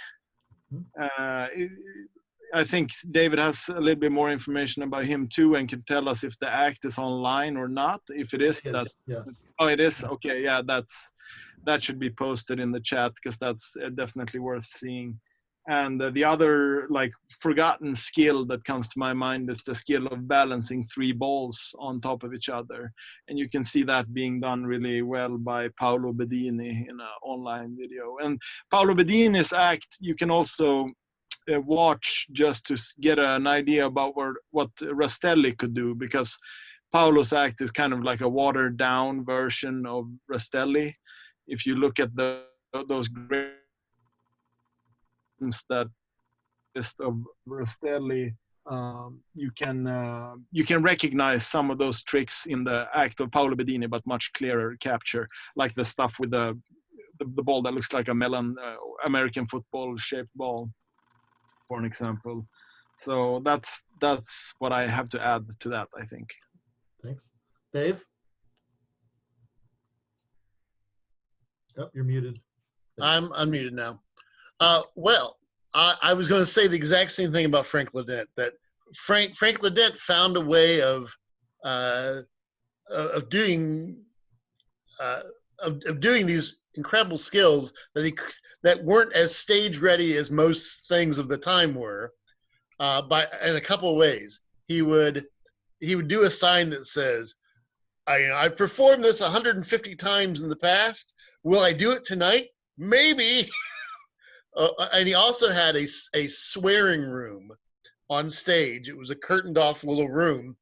I think David has a little bit more information about him too, and can tell us if the act is online or not. If it is, yes. Oh, it is. Okay, yeah, that should be posted in the chat, because that's definitely worth seeing. And the other like forgotten skill that comes to my mind is the skill of balancing 3 balls on top of each other, and you can see that being done really well by Paolo Bedini in an online video. And Paolo Bedini's act you can also watch just to get an idea about what Rastelli could do, because Paolo's act is kind of like a watered down version of Rastelli. If you look at those great that list of Rastelli, you can recognize some of those tricks in the act of Paolo Bedini, but much clearer capture, like the stuff with the ball that looks like a melon, American football shaped ball, for an example. So that's what I have to add to that, I think. Thanks. Dave? Oh, you're muted. I'm unmuted now. Well, I was going to say the exact same thing about Frank Ledent, that Frank Ledent found a way of doing these incredible skills that weren't as stage ready as most things of the time were, in a couple of ways. He would do a sign that says, I've performed this 150 times in the past. Will I do it tonight? Maybe. And he also had a swearing room on stage. It was a curtained off little room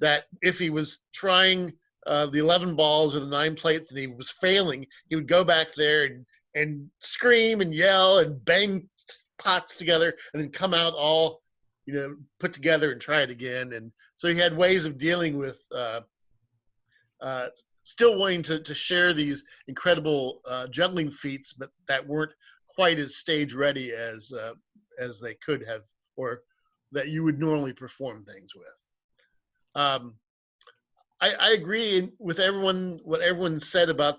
that if he was trying the 11 balls or the 9 plates and he was failing, he would go back there and scream and yell and bang pots together and then come out all, put together and try it again. And so he had ways of dealing with still wanting to share these incredible juggling feats, but that weren't quite as stage ready as they could have, or that you would normally perform things with. I agree with everyone. What everyone said about,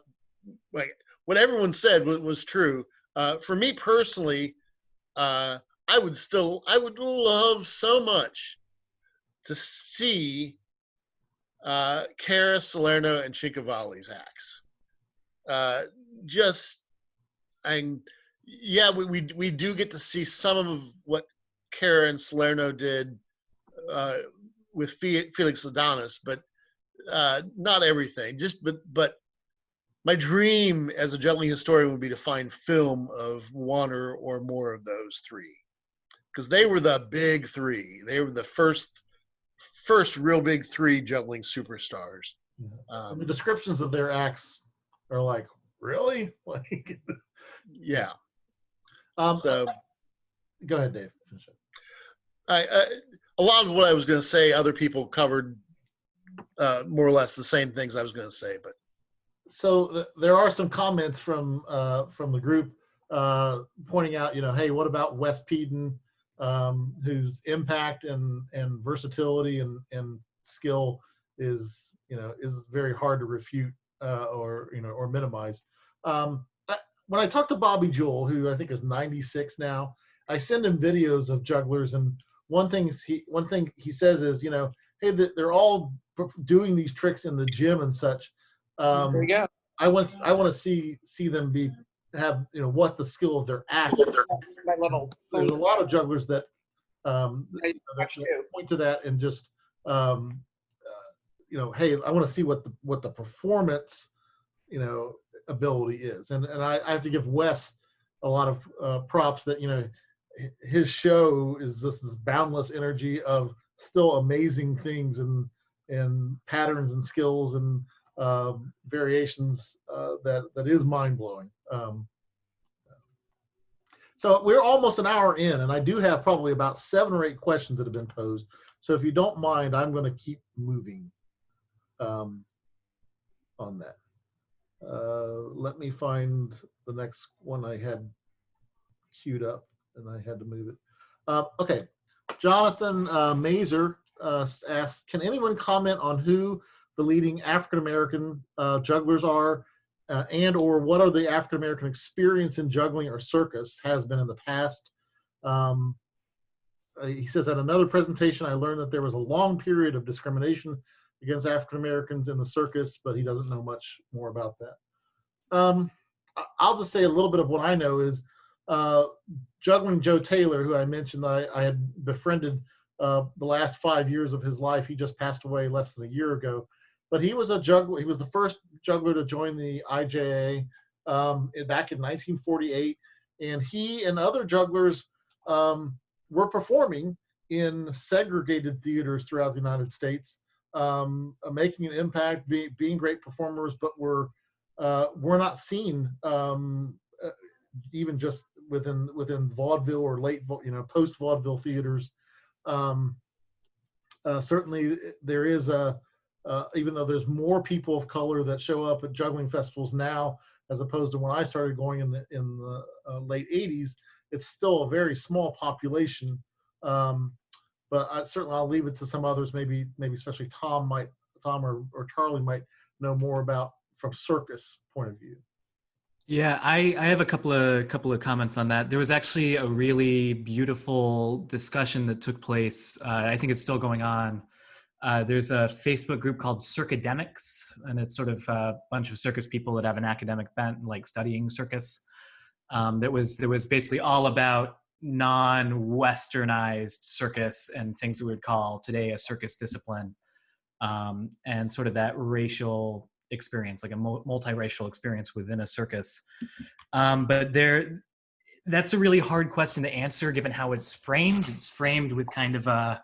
what everyone said was true. For me personally, I would love so much to see Cara, Salerno, and Cinquevalli's acts. We do get to see some of what Cara and Salerno did with Felix Adonis, but not everything. But my dream as a juggling historian would be to find film of one or more of those 3, because they were the big 3. They were the first real big 3 juggling superstars. And the descriptions of their acts are like, really? Like, yeah. So go ahead, Dave. Finish it. A lot of what I was going to say, other people covered more or less the same things I was going to say. But so there are some comments from the group pointing out, hey, what about Wes Peden, whose impact and versatility and skill is very hard to refute or minimize. When I talk to Bobby Jewell, who I think is 96 now, I send him videos of jugglers, and one thing he says is, hey, they're all doing these tricks in the gym and such. There you go. I want to see them have what the skill of their act. There's a lot of jugglers that point to that and just hey, I want to see what the performance ability is, and I have to give Wes a lot of props that his show is just this boundless energy of still amazing things and patterns and skills and variations that is mind blowing. So we're almost an hour in, and I do have probably about 7 or 8 questions that have been posed. So if you don't mind, I'm going to keep moving on that. Let me find the next one I had queued up, and I had to move it. Okay, Jonathan Mazer asks, can anyone comment on who the leading African-American jugglers are, and or what are the African-American experience in juggling or circus has been in the past? He says, at another presentation, I learned that there was a long period of discrimination against African-Americans in the circus, but he doesn't know much more about that. I'll just say a little bit of what I know is Juggling Joe Taylor, who I mentioned I had befriended the last 5 years of his life. He just passed away less than a year ago. But he was a juggler. He was the first juggler to join the IJA back in 1948. And he and other jugglers were performing in segregated theaters throughout the United States, making an impact, being great performers, but were not seen even just within vaudeville or post vaudeville theaters. Certainly, there is even though there's more people of color that show up at juggling festivals now, as opposed to when I started going in the late 80s, it's still a very small population. But certainly I'll leave it to some others, maybe especially Thom or Charlie might know more about from circus point of view. Yeah, I have a couple of comments on that. There was actually a really beautiful discussion that took place. I think it's still going on. There's a Facebook group called Circademics, and it's sort of a bunch of circus people that have an academic bent, like studying circus. That was basically all about non-Westernized circus and things that we would call today a circus discipline, and sort of that racial experience, like a multiracial experience within a circus. But that's a really hard question to answer given how it's framed. It's framed with kind of a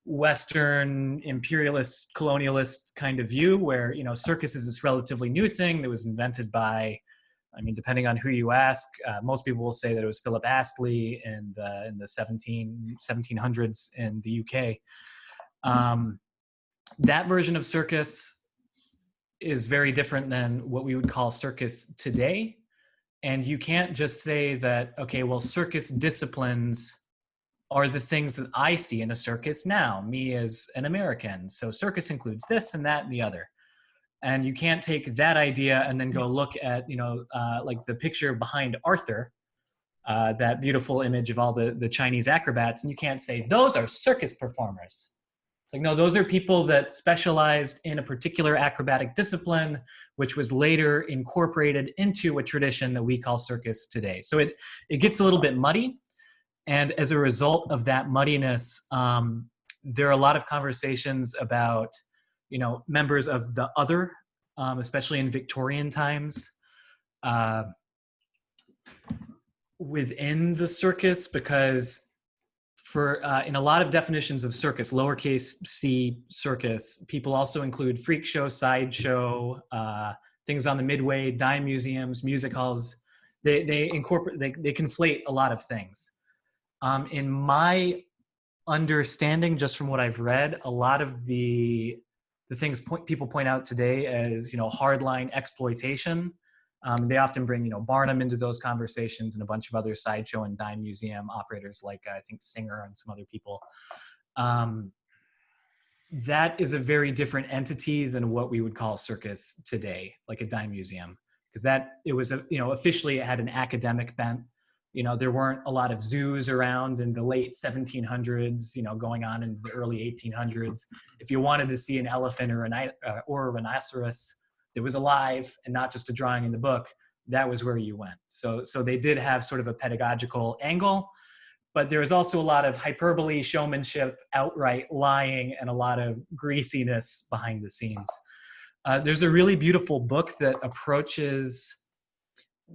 Western imperialist colonialist kind of view where, circus is this relatively new thing that was invented by, depending on who you ask, most people will say that it was Philip Astley in the 1700s in the UK. That version of circus is very different than what we would call circus today. And you can't just say that, okay, well, circus disciplines are the things that I see in a circus now, me as an American. So circus includes this and that and the other. And you can't take that idea and then go look at, like the picture behind Arthur, that beautiful image of all the Chinese acrobats, and you can't say, those are circus performers. It's like, no, those are people that specialized in a particular acrobatic discipline, which was later incorporated into a tradition that we call circus today. So it gets a little bit muddy. And as a result of that muddiness, there are a lot of conversations about, members of the other, especially in Victorian times, within the circus, because in a lot of definitions of circus, lowercase c circus, people also include freak show, sideshow, things on the midway, dime museums, music halls. They conflate a lot of things. In my understanding, just from what I've read, a lot of the things people point out today as, hardline exploitation, they often bring, Barnum into those conversations and a bunch of other sideshow and dime museum operators like, I think, Singer and some other people. That is a very different entity than what we would call circus today, like a dime museum, because officially it had an academic bent. There weren't a lot of zoos around in the late 1700s, going on in the early 1800s. If you wanted to see an elephant or a rhinoceros that was alive and not just a drawing in the book, that was where you went. So they did have sort of a pedagogical angle, but there was also a lot of hyperbole, showmanship, outright lying, and a lot of greasiness behind the scenes. There's a really beautiful book that approaches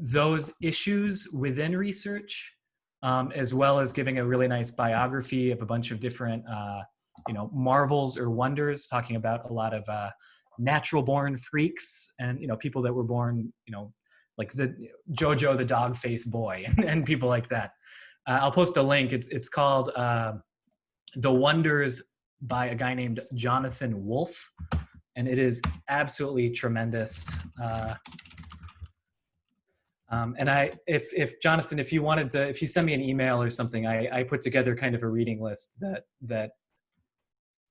those issues within research, as well as giving a really nice biography of a bunch of different marvels or wonders, talking about a lot of natural born freaks and people that were born like the Jojo the dog face boy and people like that. I'll post a link. It's called The Wonders by a guy named Jonathan Wolfe, and it is absolutely tremendous. And if Jonathan, if you send me an email or something, I put together kind of a reading list that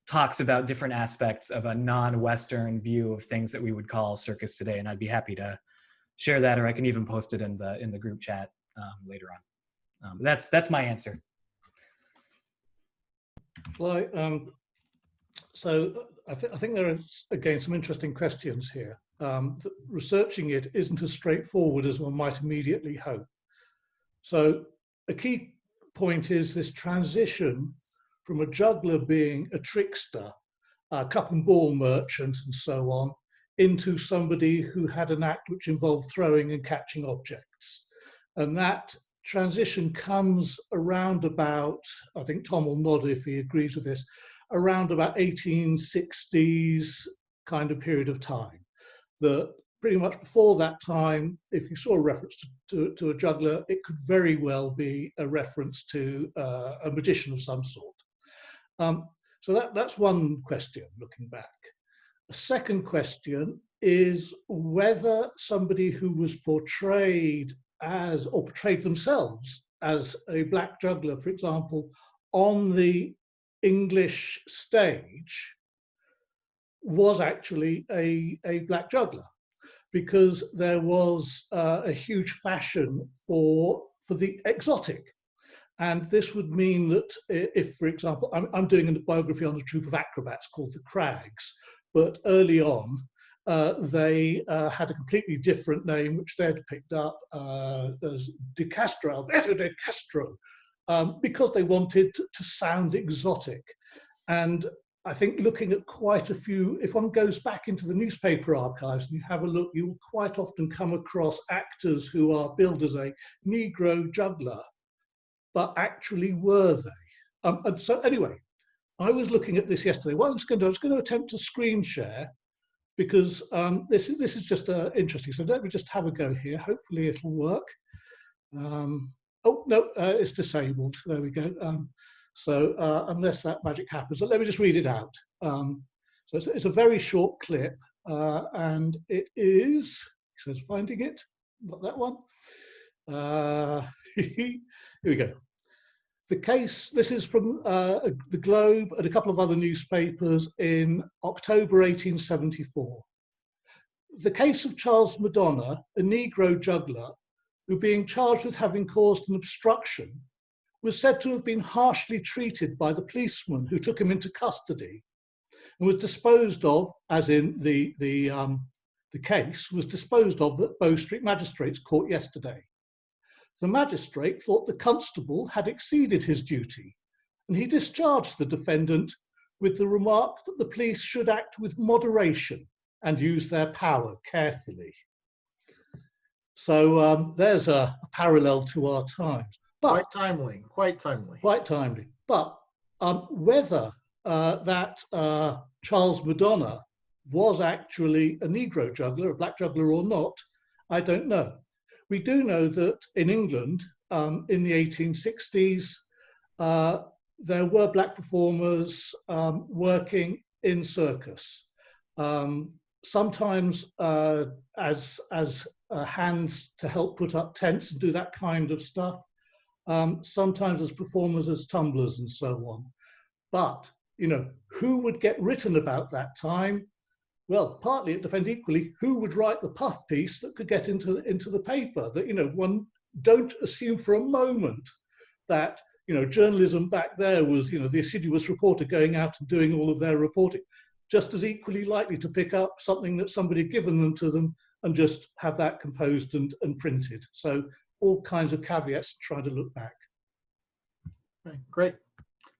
talks about different aspects of a non-Western view of things that we would call circus today, and I'd be happy to share that, or I can even post it in the group chat later on. That's my answer. Well, so I think there are again some interesting questions here. Researching it isn't as straightforward as one might immediately hope. So a key point is this transition from a juggler being a trickster, a cup and ball merchant and so on, into somebody who had an act which involved throwing and catching objects. And that transition comes around about, I think Thom will nod if he agrees with this, around about 1860s kind of period of time. That pretty much before that time, if you saw a reference to a juggler, it could very well be a reference to a magician of some sort. So that's one question looking back. A second question is whether somebody who was portrayed as, or portrayed themselves as a black juggler, for example, on the English stage was actually a black juggler, because there was a huge fashion for the exotic. And this would mean that if, for example, I'm doing a biography on a troupe of acrobats called the Crags, but early on, they had a completely different name, which they'd picked up as De Castro, Alberto De Castro, because they wanted to sound exotic. And I think looking at quite a few, if one goes back into the newspaper archives and you have a look, you'll quite often come across actors who are billed as a Negro juggler, but actually were they? And so anyway, I was looking at this yesterday. What I was going to attempt to screen share, because this is just interesting. So let me just have a go here. Hopefully it'll work. Oh, no, it's disabled. There we go. So unless that magic happens, let me just read it out. So it's a very short clip, and it is, so it's finding it, not that one. Here we go. The case, this is from the Globe and a couple of other newspapers in October 1874. The case of Charles Madonna, a Negro juggler, who being charged with having caused an obstruction, was said to have been harshly treated by the policeman who took him into custody and was disposed of, as in the case, was disposed of at Bow Street Magistrates Court yesterday. The magistrate thought the constable had exceeded his duty, and he discharged the defendant with the remark that the police should act with moderation and use their power carefully. So there's a parallel to our times. But, quite timely, quite timely. Quite timely. But whether that Charles Madonna was actually a Negro juggler, a black juggler or not, I don't know. We do know that in England, in the 1860s, there were black performers working in circus, sometimes as hands to help put up tents and do that kind of stuff, sometimes as performers, as tumblers and so on. But, you know, who would get written about that time? Well, partly it depends equally who would write the puff piece that could get into the paper. That, you know, one don't assume for a moment that, you know, journalism back there was, you know, the assiduous reporter going out and doing all of their reporting, just as equally likely to pick up something that somebody had given them to them and just have that composed and printed. So all kinds of caveats to try to look back. Okay, great.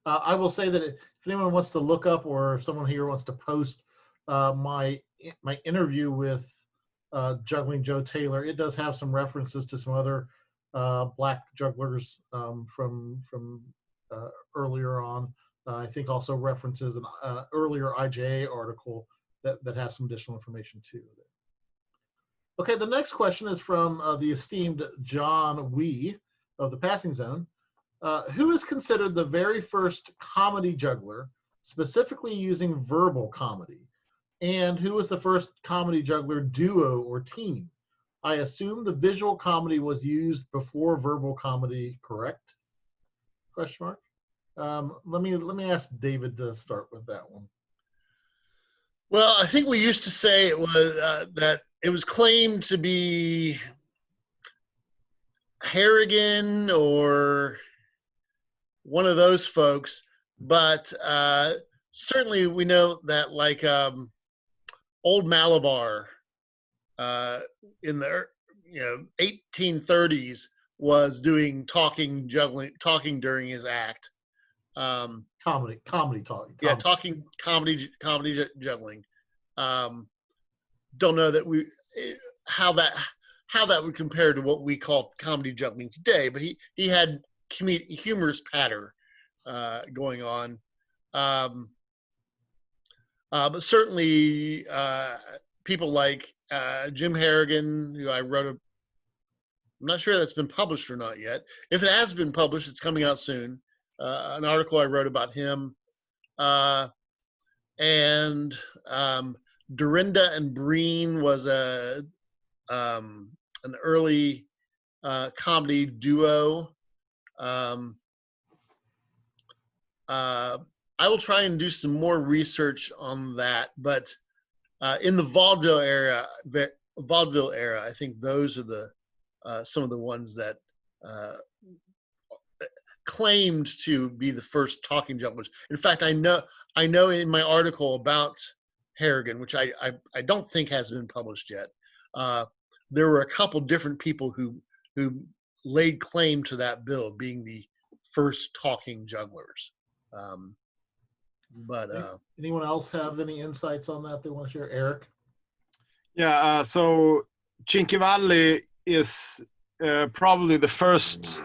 I will say that if anyone wants to look up, or if someone here wants to post my interview with Juggling Joe Taylor, it does have some references to some other black jugglers from earlier on I think also references an earlier IJA article that has some additional information too. Okay, the next question is from the esteemed John Wee of the Passing Zone. Who is considered the very first comedy juggler, specifically using verbal comedy? And who was the first comedy juggler duo or team? I assume the visual comedy was used before verbal comedy, correct? Question mark. Let me ask David to start with that one. Well, I think we used to say it was that it was claimed to be Harrigan or one of those folks, but certainly we know that like old Malabar in the 1830s was doing talking during his act. Comedy talking. Yeah, talking comedy juggling. Don't know that how that would compare to what we call comedy juggling today, but he had humorous patter going on. But certainly people like Jim Harrigan, who I wrote I'm not sure that's been published or not yet. If it has been published, it's coming out soon. An article I wrote about him. And Dorinda and Breen was an early comedy duo. I will try and do some more research on that, but in the vaudeville era, I think those are the some of the ones that claimed to be the first talking jugglers. In fact, I know in my article about Harrigan, which I don't think has been published yet, there were a couple different people who laid claim to that bill being the first talking jugglers. But anyone else have any insights on that they want to share? Erik? Yeah, so Cinquevalli is probably the first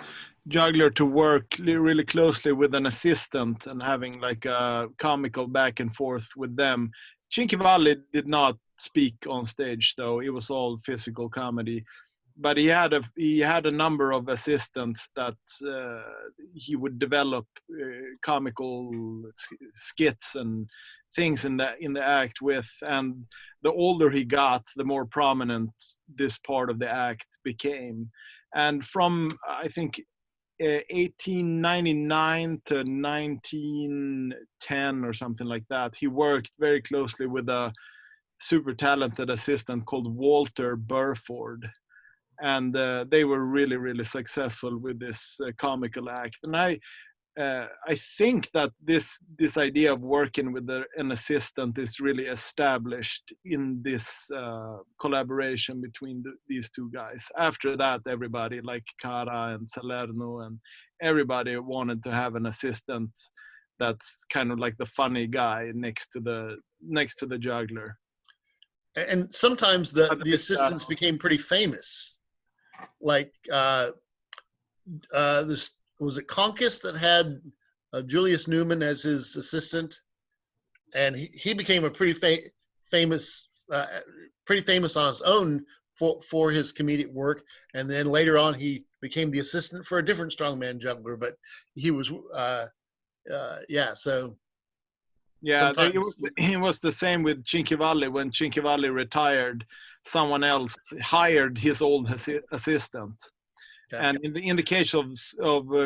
juggler to work really closely with an assistant and having like a comical back and forth with them. Cinquevalli did not speak on stage, though. It was all physical comedy. But he had a number of assistants that he would develop comical skits and things in the act with. And the older he got, the more prominent this part of the act became. And from, I think, 1899 to 1910 or something like that, he worked very closely with a super talented assistant called Walter Burford. And they were really, really successful with this comical act. And I think that this idea of working with an assistant is really established in this collaboration between these two guys. After that, everybody like Cara and Salerno and everybody wanted to have an assistant that's kind of like the funny guy next to the juggler. And sometimes the assistants became pretty famous. Like this, was it Conkus that had Julius Newman as his assistant, and he became a pretty famous on his own for his comedic work. And then later on, he became the assistant for a different strongman juggler. But he was so. Yeah, it was the same with Cinquevalli. When Cinquevalli retired, someone else hired his old assistant. Okay. And in the case of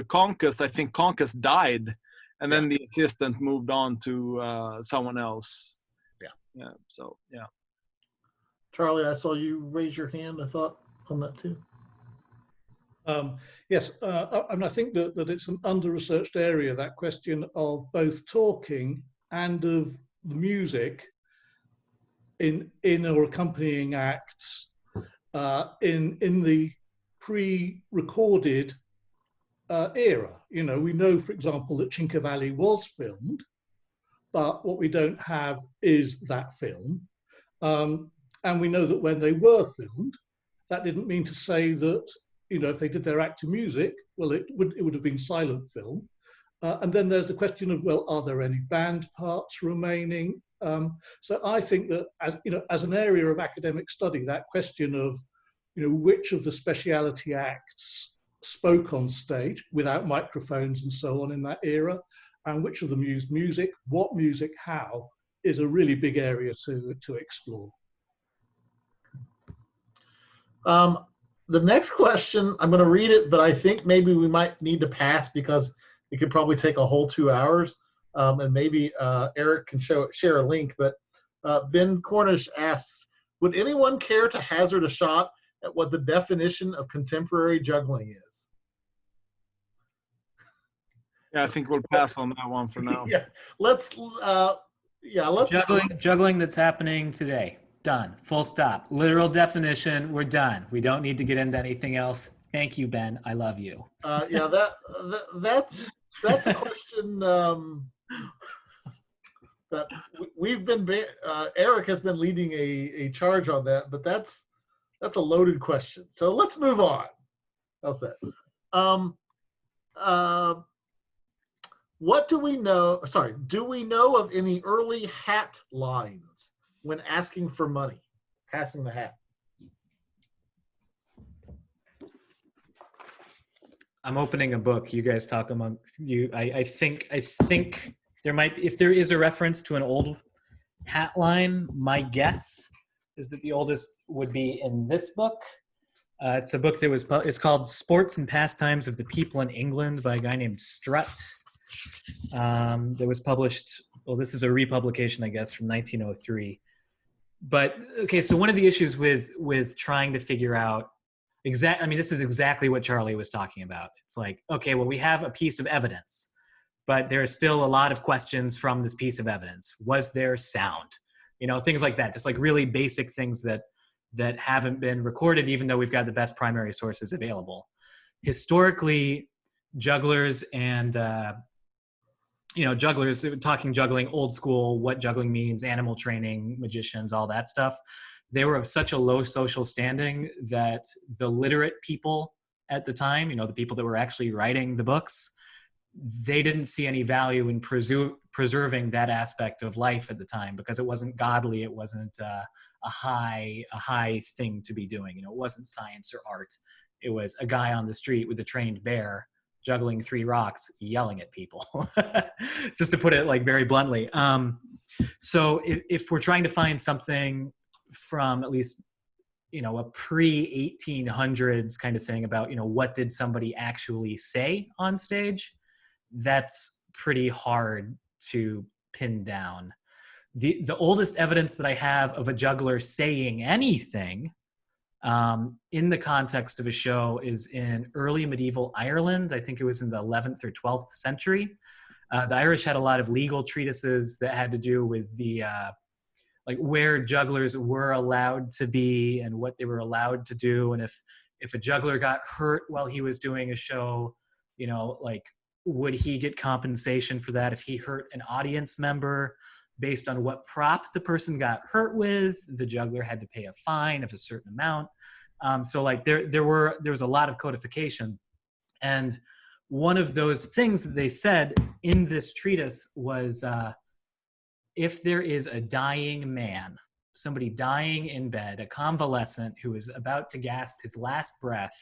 Conkus, I think Conkus died, and then the assistant moved on to someone else. Yeah. So yeah. Charlie, I saw you raise your hand. I thought on that too. Yes, and I think that it's an under-researched area, that question of both talking and of the music in or accompanying acts in the pre-recorded era. You know, we know, for example, that Cinquevalli was filmed, but what we don't have is that film. And we know that when they were filmed, that didn't mean to say that, you know, if they did their act to music, well, it would have been silent film. And then there's the question of, well, are there any band parts remaining? So I think that as an area of academic study, that question of which of the speciality acts spoke on stage without microphones and so on in that era, and which of them used music, what music, how, is a really big area to explore. The next question, I'm going to read it, but I think maybe we might need to pass because it could probably take a whole 2 hours. And maybe Erik can share a link. But Ben Cornish asks, would anyone care to hazard a shot at what the definition of contemporary juggling is? Yeah, I think we'll pass on that one for now. Yeah, let's. Juggling that's happening today. Done. Full stop. Literal definition. We're done. We don't need to get into anything else. Thank you, Ben. I love you. Yeah, that's a question that we've been. Erik has been leading a charge on that, but that's a loaded question. So let's move on. How's that? What do we know? Sorry, do we know of any early hat lines when asking for money, passing the hat? I'm opening a book. You guys talk among you. I think there might, if there is a reference to an old hat line, my guess is that the oldest would be in this book. It's a book that it's called Sports and Pastimes of the People in England by a guy named Strutt. That was published, well, this is a republication, I guess, from 1903. But, okay, so one of the issues with trying to figure out this is exactly what Charlie was talking about. It's like, okay, well, we have a piece of evidence, but there are still a lot of questions from this piece of evidence. Was there sound? Things like that, just like really basic things that haven't been recorded, even though we've got the best primary sources available. Historically, jugglers and, jugglers, talking juggling, old school, what juggling means, animal training, magicians, all that stuff, they were of such a low social standing that the literate people at the time, the people that were actually writing the books, they didn't see any value in preserving that aspect of life at the time because it wasn't godly. It wasn't a high thing to be doing. It wasn't science or art. It was a guy on the street with a trained bear juggling 3 rocks, yelling at people, just to put it like very bluntly. So if we're trying to find something from at least, a pre-1800s kind of thing about, what did somebody actually say on stage, that's pretty hard to pin down. The oldest evidence that I have of a juggler saying anything in the context of a show is in early medieval Ireland. I think it was in the 11th or 12th century. The Irish had a lot of legal treatises that had to do with the like where jugglers were allowed to be and what they were allowed to do, and if a juggler got hurt while he was doing a show, like would he get compensation for that? If he hurt an audience member, based on what prop the person got hurt with, the juggler had to pay a fine of a certain amount. So like there was a lot of codification. And one of those things that they said in this treatise was, if there is a dying man, somebody dying in bed, a convalescent who is about to gasp his last breath,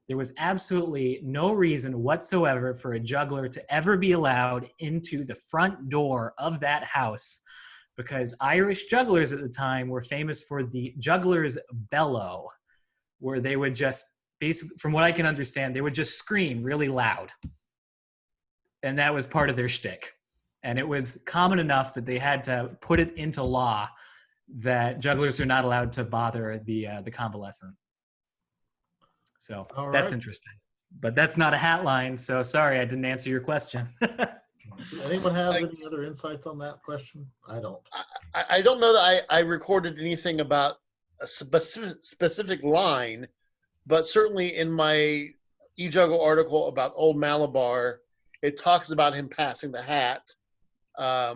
there was absolutely no reason whatsoever for a juggler to ever be allowed into the front door of that house, because Irish jugglers at the time were famous for the juggler's bellow, where they would just, basically, from what I can understand, they would just scream really loud. And that was part of their shtick. And it was common enough that they had to put it into law that jugglers are not allowed to bother the convalescent. So that's interesting. But that's not a hat line, so sorry I didn't answer your question. Anyone have any other insights on that question? I don't. I don't know that I recorded anything about a specific line, but certainly in my eJuggle article about Old Malabar, it talks about him passing the hat. I'd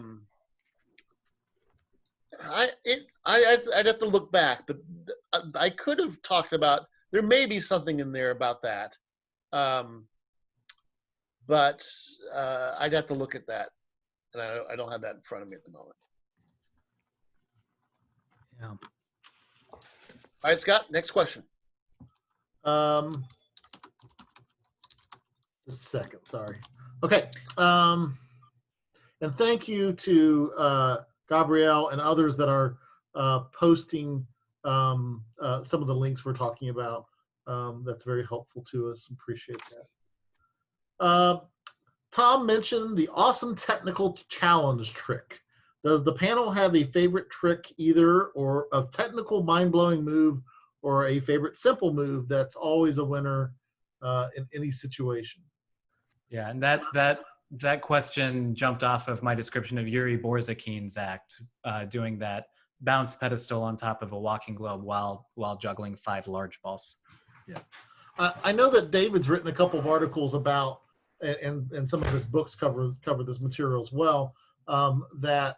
have to look back, but I could have talked about, there may be something in there about that. but I'd have to look at that, and I don't have that in front of me at the moment. Yeah. All right, Scott, next question. Just a second, sorry. Okay. And thank you to Gabrielle and others that are posting some of the links we're talking about. That's very helpful to us. Appreciate that. Thom mentioned the awesome technical challenge trick. Does the panel have a favorite trick, either or of technical mind-blowing move, or a favorite simple move that's always a winner in any situation? Yeah, and that question jumped off of my description of Yuri Borzakin's act, doing that bounce pedestal on top of a walking globe while juggling 5 large balls. Yeah, I know that David's written a couple of articles about, and some of his books cover this material as well, that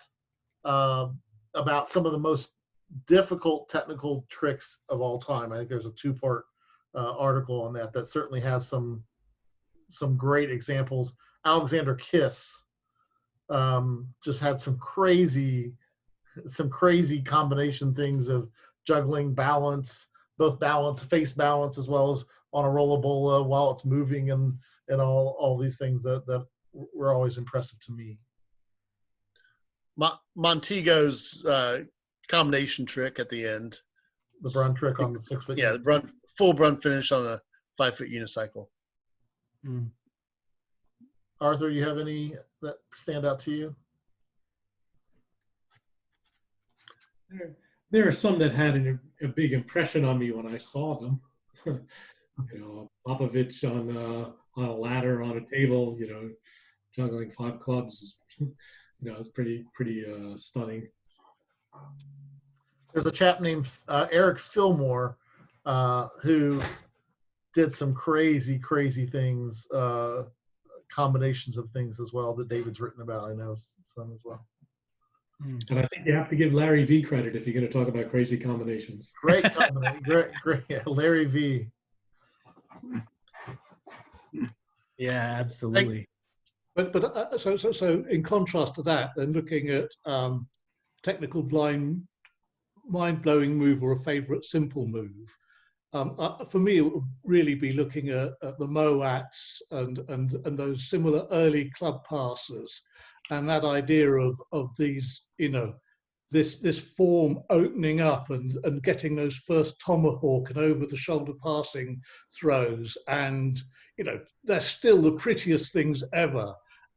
about some of the most difficult technical tricks of all time. I think there's a 2-part article on that certainly has some great examples. Alexander Kiss just had some crazy combination things of juggling balance, both balance, face balance, as well as on a rollabola while it's moving, and all these things that were always impressive to me. Montego's combination trick at the end. The Brun trick on the 6-foot. Yeah, the full Brun finish on a 5-foot unicycle. Mm. Arthur, you have any that stand out to you? There are some that had a big impression on me when I saw them. Popovich on a ladder on a table, juggling 5 clubs. It's pretty stunning. There's a chap named Erik Fillmore who did some crazy things, combinations of things as well that David's written about. I know some as well. And I think you have to give Larry V credit if you're going to talk about crazy combinations. Great combination, great, yeah, Larry V. Yeah, absolutely. But so in contrast to that, then looking at technical mind-blowing move or a favorite simple move, for me, it would really be looking at the Moats and those similar early club passes, and that idea of these, this form opening up and getting those first tomahawk and over the shoulder passing throws, and they're still the prettiest things ever.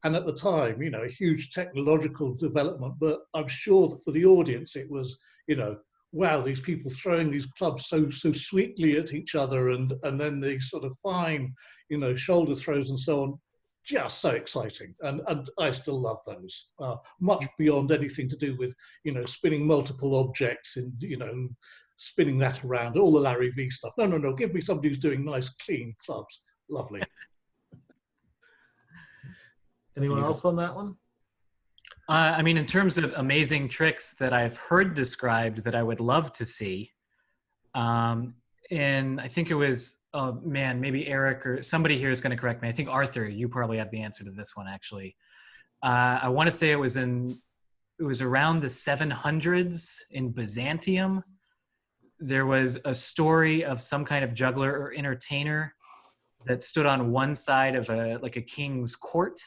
And at the time, a huge technological development, but I'm sure that for the audience, it was, wow, these people throwing these clubs so sweetly at each other, and then these sort of fine, shoulder throws and so on, just so exciting. And I still love those, much beyond anything to do with, spinning multiple objects and, spinning that around, all the Larry V stuff. No, give me somebody who's doing nice, clean clubs. Lovely. Anyone else on that one? I mean, in terms of amazing tricks that I've heard described that I would love to see, and I think it was, oh man, maybe Erik or somebody here is going to correct me. I think Arthur, you probably have the answer to this one actually. I want to say it was around the 700s in Byzantium. There was a story of some kind of juggler or entertainer that stood on one side of a king's court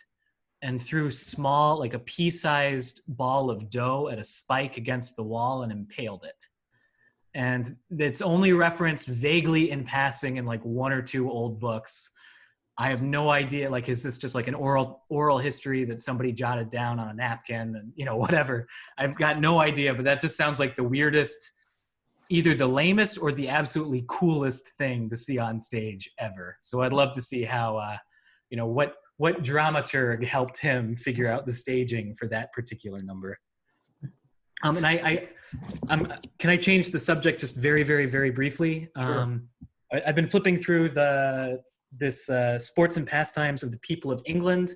and threw small, like a pea-sized ball of dough at a spike against the wall and impaled it. And it's only referenced vaguely in passing in like 1 or 2 old books. I have no idea, is this just like an oral history that somebody jotted down on a napkin and, whatever. I've got no idea, but that just sounds like the weirdest, either the lamest or the absolutely coolest thing to see on stage ever. So I'd love to see how, what dramaturg helped him figure out the staging for that particular number. And can I change the subject just very, very, very briefly? Sure. I've been flipping through this Sports and Pastimes of the People of England.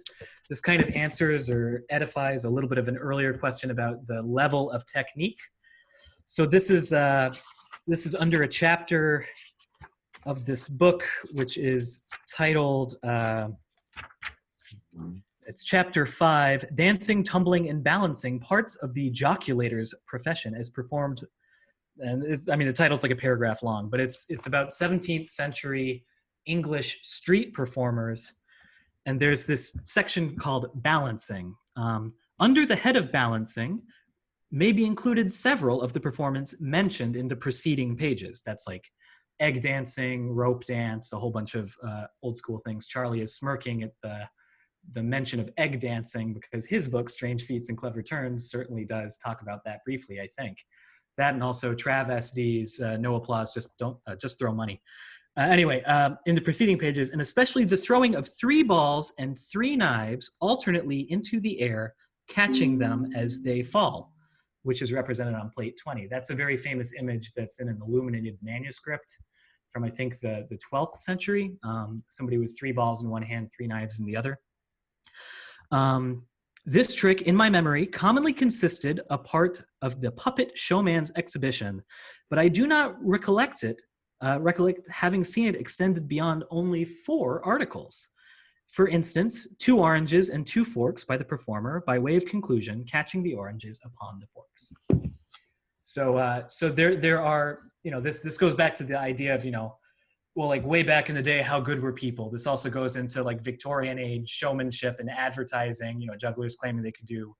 This kind of answers or edifies a little bit of an earlier question about the level of technique. So this is under a chapter of this book, which is titled It's chapter 5, Dancing, Tumbling, and Balancing, Parts of the Joculator's Profession as Performed. And the title's like a paragraph long, but it's about 17th century English street performers. And there's this section called Balancing. Under the head of balancing may be included several of the performance mentioned in the preceding pages. That's like egg dancing, rope dance, a whole bunch of old school things. Charlie is smirking at the mention of egg dancing because his book, Strange Feats and Clever Turns, certainly does talk about that briefly, I think. That and also travesties, no applause, just throw money. Anyway, in the preceding pages, and especially the throwing of 3 balls and 3 knives alternately into the air, catching them as they fall, which is represented on plate 20. That's a very famous image that's in an illuminated manuscript from, I think, the 12th century. Somebody with 3 balls in one hand, 3 knives in the other. This trick, in my memory, commonly consisted a part of the puppet showman's exhibition, but I do not recollect having seen it extended beyond only 4 articles. For instance, 2 oranges and 2 forks by the performer, by way of conclusion, catching the oranges upon the forks. So there are, this goes back to the idea of, well, like way back in the day, how good were people? This also goes into like Victorian age showmanship and advertising, jugglers claiming they could do,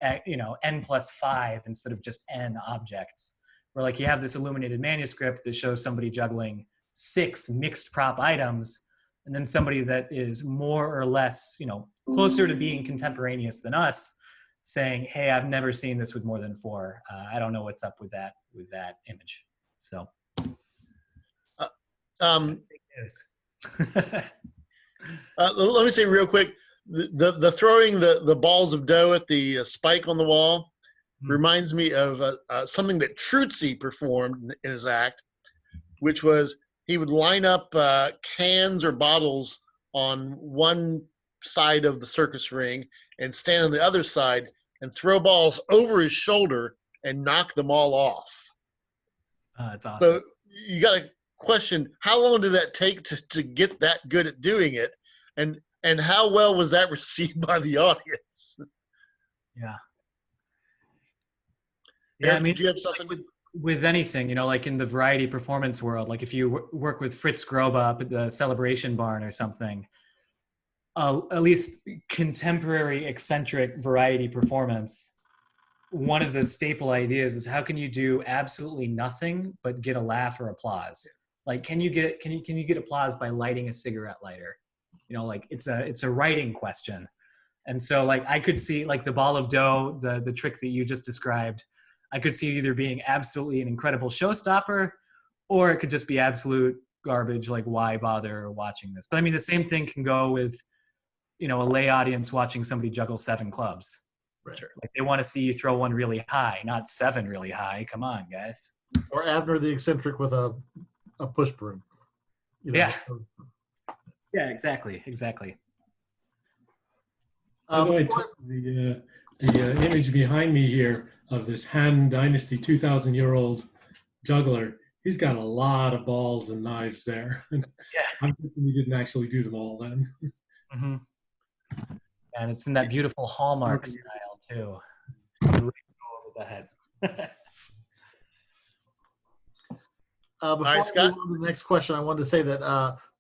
n+5 instead of just n objects. Where like you have this illuminated manuscript that shows somebody juggling 6 mixed prop items, and then somebody that is more or less, closer to being contemporaneous than us, saying, "Hey, I've never seen this with more than 4. I don't know what's up with that image." So. Let me say real quick, the throwing the balls of dough at the spike on the wall reminds me of something that Truzzi performed in his act, which was he would line up cans or bottles on one side of the circus ring and stand on the other side and throw balls over his shoulder and knock them all off. That's awesome. So you got to question, how long did that take to get that good at doing it, and how well was that received by the audience? Yeah. Erik, did you have something? With anything, like in the variety performance world, like if you work with Fritz Grobe up at the Celebration Barn or something, at least contemporary eccentric variety performance, one of the staple ideas is how can you do absolutely nothing but get a laugh or applause? Like, can you get applause by lighting a cigarette lighter? Like it's a writing question. And so like I could see like the ball of dough, the trick that you just described, I could see either being absolutely an incredible showstopper, or it could just be absolute garbage. Like, why bother watching this? But I mean, the same thing can go with, a lay audience watching somebody juggle 7 clubs. Right. Like they want to see you throw one really high, not 7 really high. Come on, guys. Or Abner the eccentric with a push broom. Yeah. Yeah, exactly. I took the image behind me here of this Han Dynasty 2,000-year-old juggler. He's got a lot of balls and knives there. Yeah. I'm guessing he didn't actually do them all then. Mm-hmm. And it's in that beautiful Hallmark style too. Right over the head. Before I move on to the next question, I wanted to say that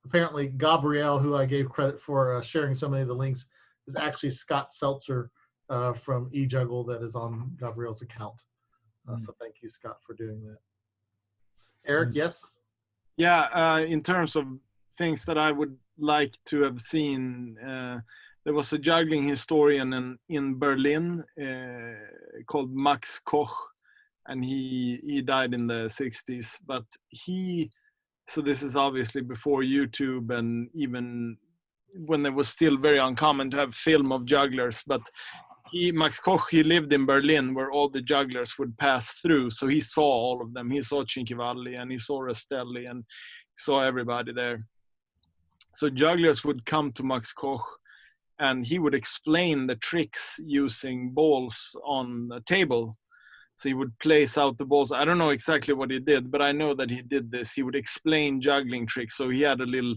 apparently Gabrielle, who I gave credit for sharing so many of the links, is actually Scott Seltzer from eJuggle that is on Gabrielle's account. So thank you, Scott, for doing that. Erik, yes? Yeah, in terms of things that I would like to have seen, there was a juggling historian in Berlin called Max Koch, and he died in the 60s. But so this is obviously before YouTube, and even when it was still very uncommon to have film of jugglers. But Max Koch, he lived in Berlin where all the jugglers would pass through. So he saw all of them. He saw Cinquevalli and he saw Rastelli and saw everybody there. So jugglers would come to Max Koch and he would explain the tricks using balls on a table. So he would place out the balls. I don't know exactly what he did, but I know that he did this. He would explain juggling tricks. So he had a little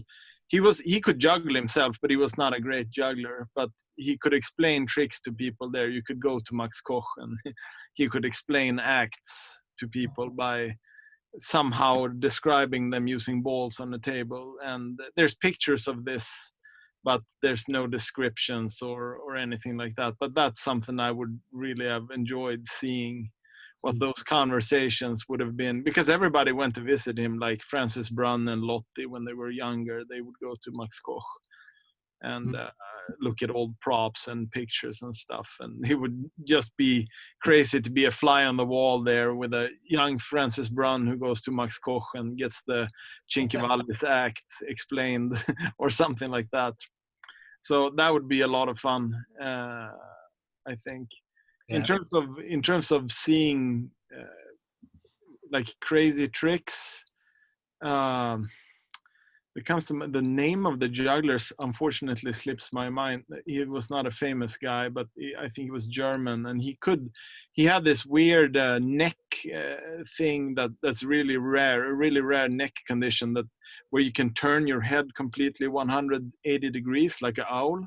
he could juggle himself, but he was not a great juggler. But he could explain tricks to people there. You could go to Max Koch and he could explain acts to people by somehow describing them using balls on the table. And there's pictures of this, but there's no descriptions or anything like that. But that's something I would really have enjoyed seeing, what those conversations would have been, because everybody went to visit him, like Francis Brunn and Lottie when they were younger. They would go to Max Koch and look at old props and pictures and stuff, and he would just be crazy to be a fly on the wall there with a young Francis Brunn who goes to Max Koch and gets the Cinquevallis act explained or something like that. So that would be a lot of fun, I think. Yeah. In terms of seeing like crazy tricks, it comes to the name of the jugglers, unfortunately slips my mind. He was not a famous guy, but I think he was German, and he had this weird neck thing that's really rare, a really rare neck condition where you can turn your head completely 180 degrees like an owl.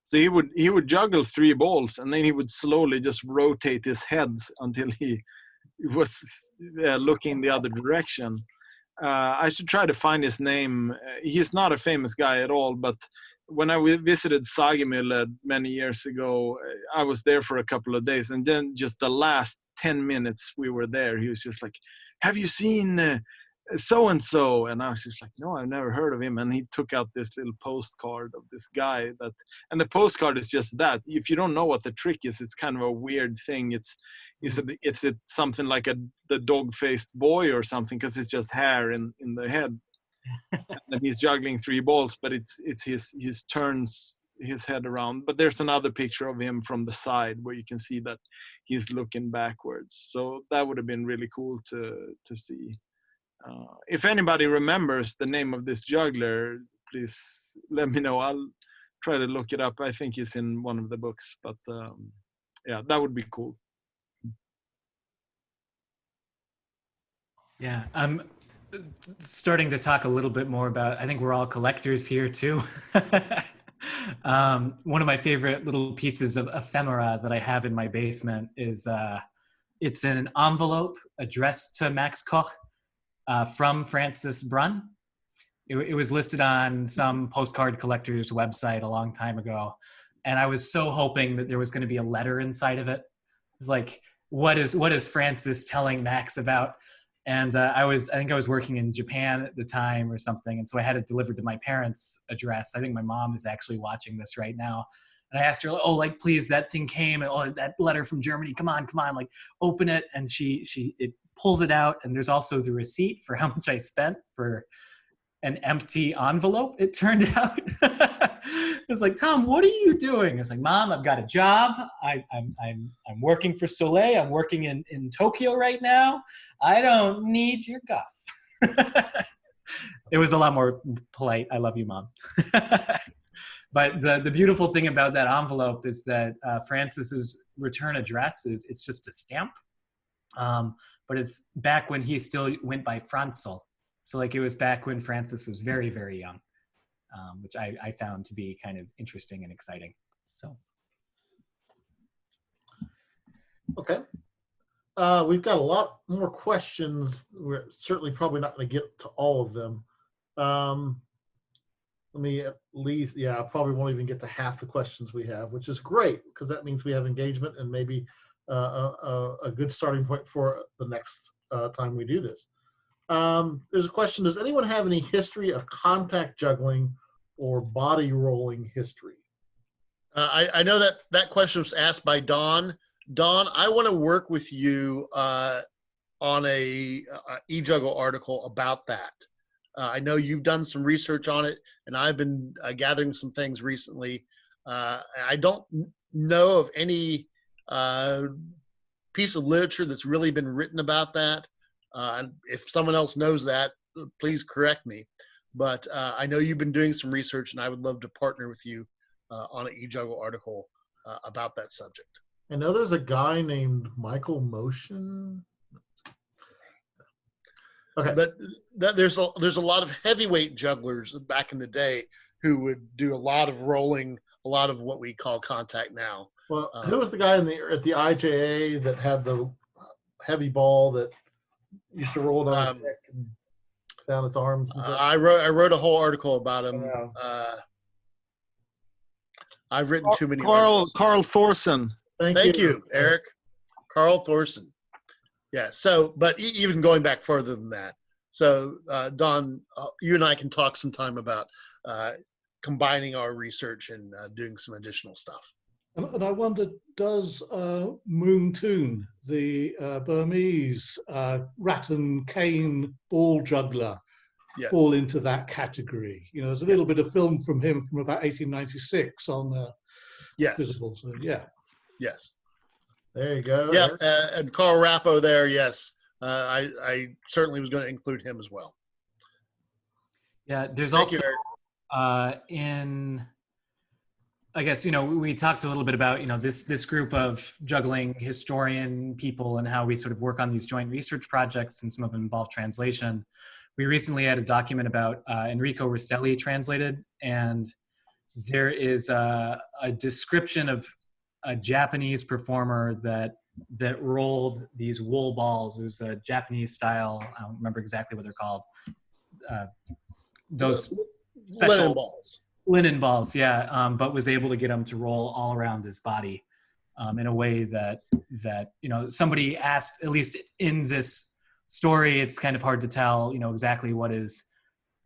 So he would juggle 3 balls, and then he would slowly just rotate his heads until he was looking the other direction. I should try to find his name. He's not a famous guy at all, but when I visited Sagemille many years ago, I was there for a couple of days, and then just the last 10 minutes we were there, he was just like, "Have you seen so-and-so?" And I was just like, "No, I've never heard of him." And he took out this little postcard of this guy and the postcard is just that. If you don't know what the trick is, it's kind of a weird thing. It's something like the dog-faced boy or something, because it's just hair in the head. And he's juggling 3 balls, but it's his turns his head around. But there's another picture of him from the side where you can see that he's looking backwards. So that would have been really cool to see. If anybody remembers the name of this juggler, please let me know. I'll try to look it up. I think he's in one of the books, but yeah, that would be cool. Yeah, I'm starting to talk a little bit more about, I think we're all collectors here too. One of my favorite little pieces of ephemera that I have in my basement is, it's an envelope addressed to Max Koch from Francis Brunn. It was listed on some postcard collector's website a long time ago. And I was so hoping that there was going to be a letter inside of it. It's like, what is Francis telling Max about? And I think I was working in Japan at the time or something. And so I had it delivered to my parents' address. I think my mom is actually watching this right now. And I asked her, "Oh, like, please, that thing came. And, oh, that letter from Germany. Come on, like, open it." And it pulls it out. And there's also the receipt for how much I spent for an empty envelope, it turned out. It's like, "Thom, what are you doing?" It's like, "Mom, I've got a job. I'm working for Soleil. I'm working in Tokyo right now. I don't need your guff." It was a lot more polite. "I love you, Mom." But the beautiful thing about that envelope is that Francis's return address it's just a stamp. But it's back when he still went by Franzel. So like it was back when Francis was very, very young, which I found to be kind of interesting and exciting. So. Okay. We've got a lot more questions. We're certainly probably not going to get to all of them. Let me at least, I probably won't even get to half the questions we have, which is great because that means we have engagement and maybe a good starting point for the next time we do this. There's a question, does anyone have any history of contact juggling or body rolling history? I know that question was asked by Don. Don, I want to work with you on a e-juggle article about that. I know you've done some research on it, and I've been gathering some things recently. I don't know of any piece of literature that's really been written about that. And if someone else knows that, please correct me. But I know you've been doing some research, and I would love to partner with you on an e-juggle article about that subject. I know there's a guy named Michael Motion. Okay. But there's a lot of heavyweight jugglers back in the day who would do a lot of rolling, a lot of what we call contact now. Well, who was the guy at the IJA that had the heavy ball that used to roll it on his neck and down his arms? And stuff? I wrote a whole article about him. Yeah. I've written too many Carl articles. Thorson. Thank you, Erik. Carl Thorson. Yeah. So, but even going back further than that. So, Don, you and I can talk sometime about combining our research and doing some additional stuff. And I wonder, does Moon Toon, the Burmese Rat Cain ball juggler, fall into that category? You know, there's a little bit of film from him from about 1896 on Visible. So, yeah. Yes. There you go. Yeah, and Carl Rappo there, yes. I certainly was going to include him as well. Yeah, there's Thank also I guess, you know, we talked a little bit about, you know, this group of juggling historian people and how we sort of work on these joint research projects, and some of them involve translation. We recently had a document about Enrico Rastelli translated, and there is a description of a Japanese performer that rolled these wool balls. It was a Japanese style, I don't remember exactly what they're called. Those special linen balls, yeah, but was able to get them to roll all around his body in a way that you know, somebody asked, at least in this story, it's kind of hard to tell, you know, exactly what is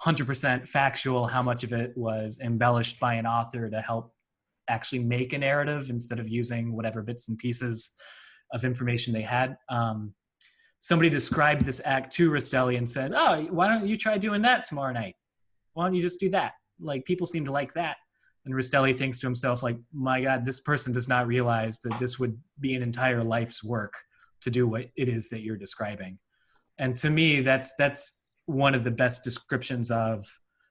100% factual, how much of it was embellished by an author to help actually make a narrative instead of using whatever bits and pieces of information they had. Somebody described this act to Rastelli and said, "Oh, why don't you try doing that tomorrow night? Why don't you just do that? Like, people seem to like that." And Rastelli thinks to himself, like, my God, this person does not realize that this would be an entire life's work to do what it is that you're describing. And to me, that's one of the best descriptions of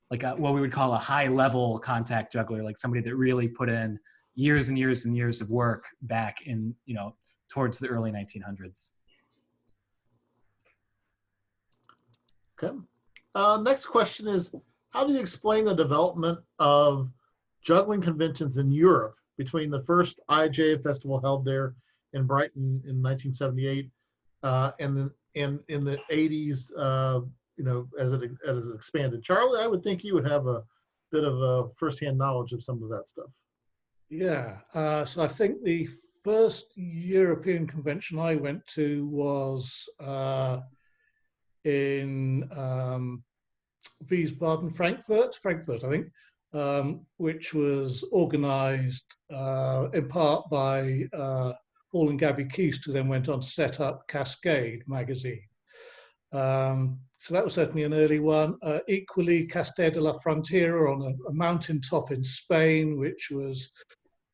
like what we would call a high level contact juggler, like somebody that really put in years and years and years of work back in, you know, towards the early 1900s. Okay. Next question is, how do you explain the development of juggling conventions in Europe between the first IJA festival held there in Brighton in 1978 and then in the 80s, you know, as it expanded? Charlie, I would think you would have a bit of a firsthand knowledge of some of that stuff. Yeah, so I think the first European convention I went to was in Wiesbaden, Frankfurt, I think, which was organized in part by Paul and Gabby Keast, who then went on to set up Cascade magazine. So that was certainly an early one. Equally, Castel de la Frontera on a mountaintop in Spain, which was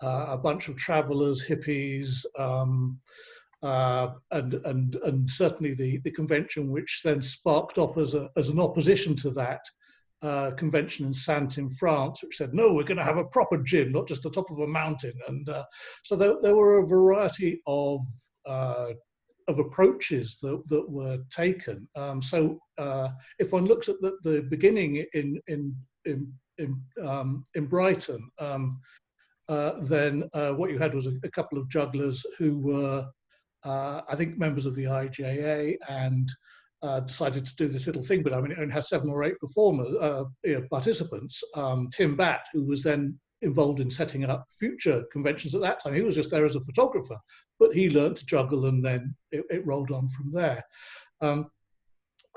a bunch of travelers, hippies, and certainly the convention which then sparked off as an opposition to that convention in Saintes in France, which said, no, we're going to have a proper gym, not just the top of a mountain. And so there were a variety of approaches that were taken. So if one looks at the beginning in Brighton, then what you had was a couple of jugglers who were, I think, members of the IJA, and decided to do this little thing. But I mean, it only had 7 or 8 performers, participants. Tim Batt, who was then involved in setting up future conventions at that time, he was just there as a photographer, but he learned to juggle, and then it rolled on from there.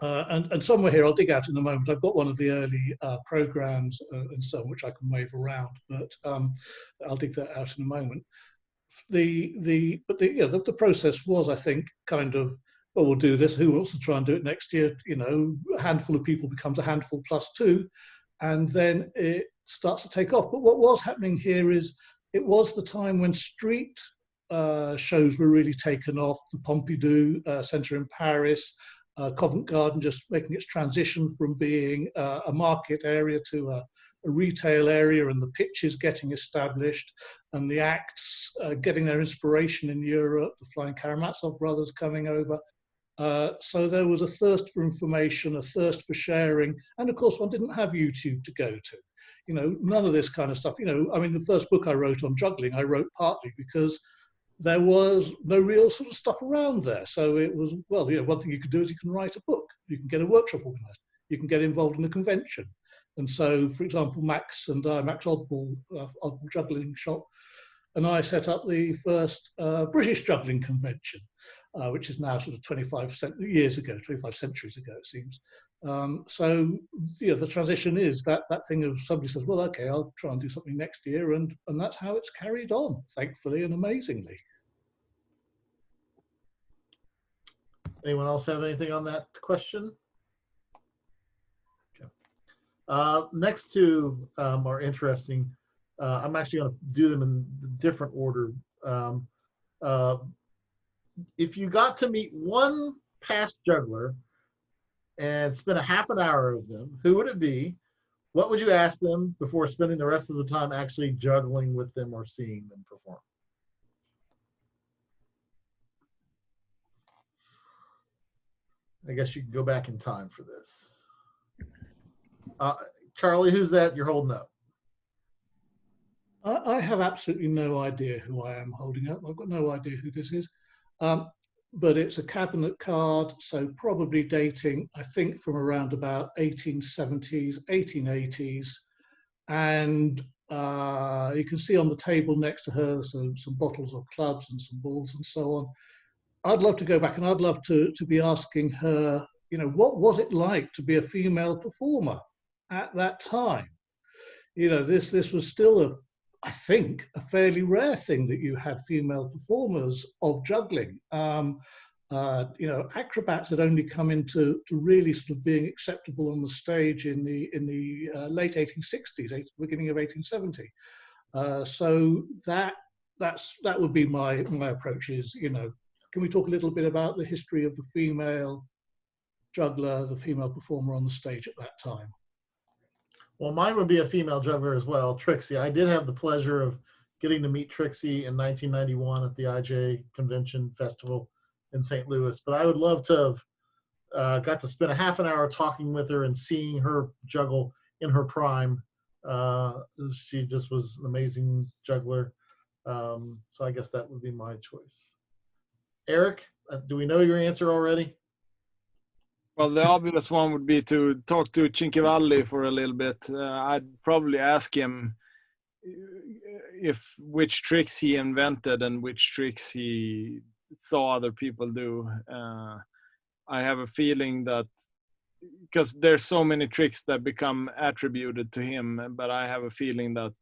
And somewhere here, I'll dig out in a moment, I've got one of the early programs and so on, which I can wave around, but I'll dig that out in a moment. The process was, I think, kind of, well, we'll do this, who wants to try and do it next year? You know, a handful of people becomes a handful plus 2, and then it starts to take off. But what was happening here is, it was the time when street shows were really taken off. The Pompidou Centre in Paris, Covent Garden just making its transition from being a market area to a retail area, and the pitches getting established, and the acts getting their inspiration in Europe, the Flying Karamazov brothers coming over. So there was a thirst for information, a thirst for sharing, and of course one didn't have YouTube to go to. You know, none of this kind of stuff. You know, I mean, the first book I wrote on juggling, I wrote partly because there was no real sort of stuff around there. So it was, well, you know, one thing you could do is you can write a book, you can get a workshop organized, you can get involved in a convention. And so, for example, Max Oddball, Oddball Juggling Shop, and I set up the first British juggling convention, which is now sort of 25 centuries ago, it seems. So, you know, the transition is that thing of somebody says, well, okay, I'll try and do something next year. And that's how it's carried on, thankfully and amazingly. Anyone else have anything on that question? Next two are interesting. I'm actually going to do them in different order. If you got to meet one past juggler and spend a half an hour with them, who would it be? What would you ask them before spending the rest of the time actually juggling with them or seeing them perform? I guess you can go back in time for this. Charlie, who's that you're holding up? I have absolutely no idea who I am holding up. I've got no idea who this is. But it's a cabinet card, so probably dating, I think, from around about 1870s, 1880s. And you can see on the table next to her some bottles of clubs and some balls and so on. I'd love to go back and I'd love to be asking her, you know, what was it like to be a female performer at that time? You know, this was still I think, a fairly rare thing that you had female performers of juggling. You know, acrobats had only come into really sort of being acceptable on the stage in the late 1860s, beginning of 1870. So that would be my approach. Is, you know, can we talk a little bit about the history of the female juggler, the female performer on the stage at that time? Well, mine would be a female juggler as well, Trixie. I did have the pleasure of getting to meet Trixie in 1991 at the IJ Convention Festival in St. Louis. But I would love to have got to spend a half an hour talking with her and seeing her juggle in her prime. She just was an amazing juggler. So I guess that would be my choice. Erik, do we know your answer already? Well, the obvious one would be to talk to Cinquevalli for a little bit. I'd probably ask him which tricks he invented and which tricks he saw other people do. I have a feeling that, because there's so many tricks that become attributed to him, but I have a feeling that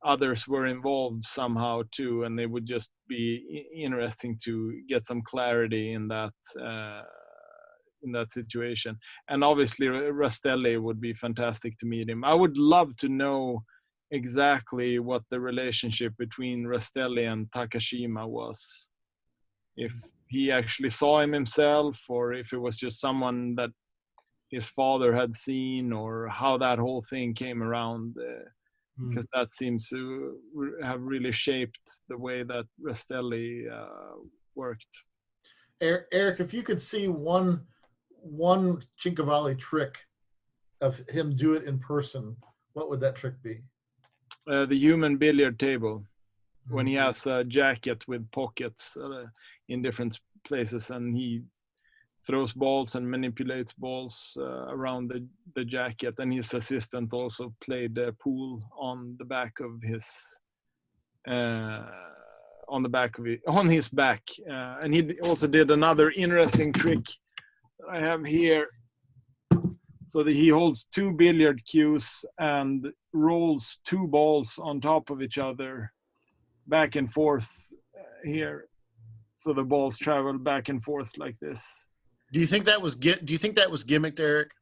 others were involved somehow too, and it would just be interesting to get some clarity in that situation. And obviously Rastelli would be fantastic to meet him. I would love to know exactly what the relationship between Rastelli and Takashima was. If he actually saw him himself, or if it was just someone that his father had seen, or how that whole thing came around, because that seems to have really shaped the way that Rastelli worked. Erik, if you could see one Cinquevalli trick of him do it in person, what would that trick be? The human billiard table, when he has a jacket with pockets in different places, and he throws balls and manipulates balls around the jacket, and his assistant also played the pool on the back of his on his back, and he also did another interesting trick that I have here, so that he holds two billiard cues and rolls two balls on top of each other back and forth here, so the balls travel back and forth like this. Do you think that was gimmicked, Erik?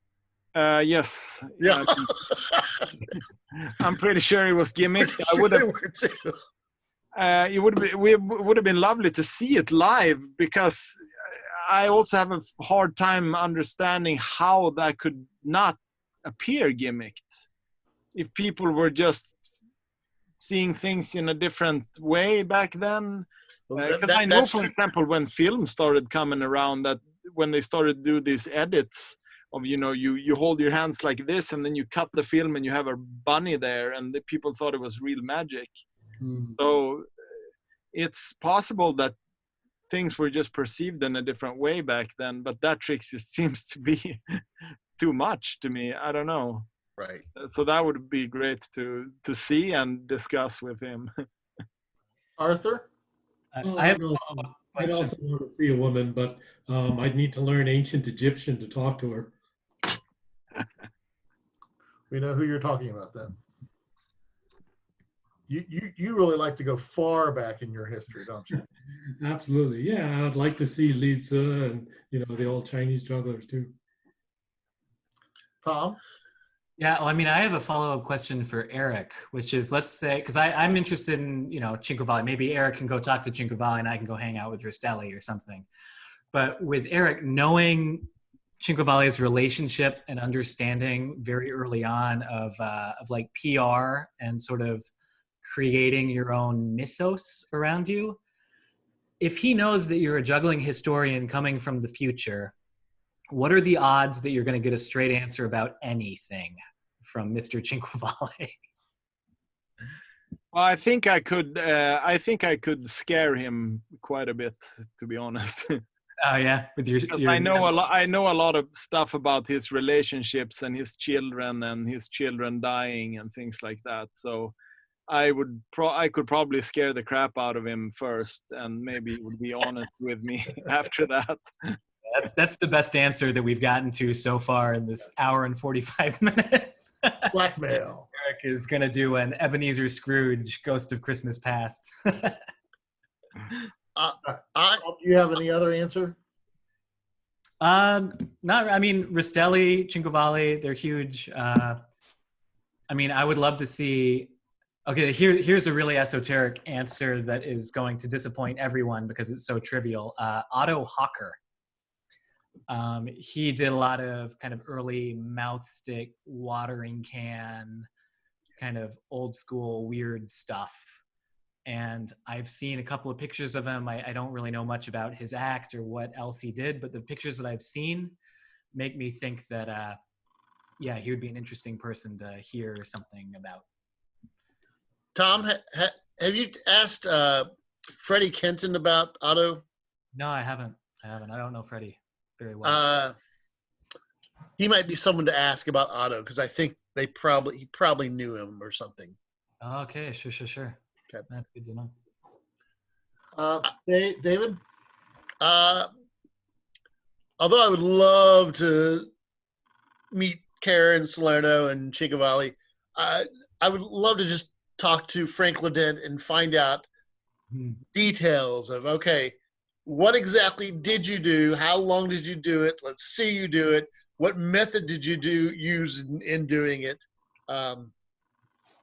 Yes. Yeah. I'm pretty sure it was gimmicked. I would have. It would have been lovely to see it live, because I also have a hard time understanding how that could not appear gimmicked. If people were just seeing things in a different way back then. Well, Because I know, that's for true. example, when film started coming around, that when they started to do these edits of, you hold your hands like this and then you cut the film and you have a bunny there, and the people thought it was real magic. So it's possible that things were just perceived in a different way back then, but that trick just seems to be too much to me. I don't know. Right. So that would be great to see and discuss with him. Arthur? Well, I have a I'd question. also want to see a woman, but I'd need to learn ancient Egyptian to talk to her. We know who you're talking about then. You really like to go far back in your history, don't you? Absolutely. Yeah, I'd like to see Lisa and, the old Chinese jugglers too. Thom? Yeah, well, I mean, I have a follow-up question for Erik, which is, let's say, because I'm interested in, Cinque Valley. Maybe Erik can go talk to Cinque Valley and I can go hang out with Rastelli or something. But with Erik, knowing Cinque Valley's relationship and understanding very early on of like PR and sort of creating your own mythos around you, if he knows that you're a juggling historian coming from the future, what are the odds that you're going to get a straight answer about anything from Mr. Cinque Valley? Well, I think I could scare him quite a bit, to be honest. Oh yeah, with your I know a lot of stuff about his relationships and his children dying and things like that. So I could probably scare the crap out of him first, and maybe he would be honest with me after that. That's the best answer that we've gotten to so far in this hour and 45 minutes. Blackmail. Erik is going to do an Ebenezer Scrooge, Ghost of Christmas Past. Do you have any other answer? Rastelli, Cinque Valley, they're huge. I would love to see. Okay, here's a really esoteric answer that is going to disappoint everyone because it's so trivial. Otto Hawker. He did a lot of kind of early mouth stick, watering can, kind of old school weird stuff. And I've seen a couple of pictures of him. I don't really know much about his act or what else he did, but the pictures that I've seen make me think that, he would be an interesting person to hear something about. Thom, have you asked Freddie Kenton about Otto? No, I haven't. I don't know Freddie very well. He might be someone to ask about Otto because I think he probably knew him or something. Okay, sure. Okay. That's good to know. David? Although I would love to meet Karen Salerno and Cinque Valley, I would love to just talk to Frank Ledent and find out details of, okay, what exactly did you do? How long did you do it? Let's see you do it. What method did you use in doing it? I'd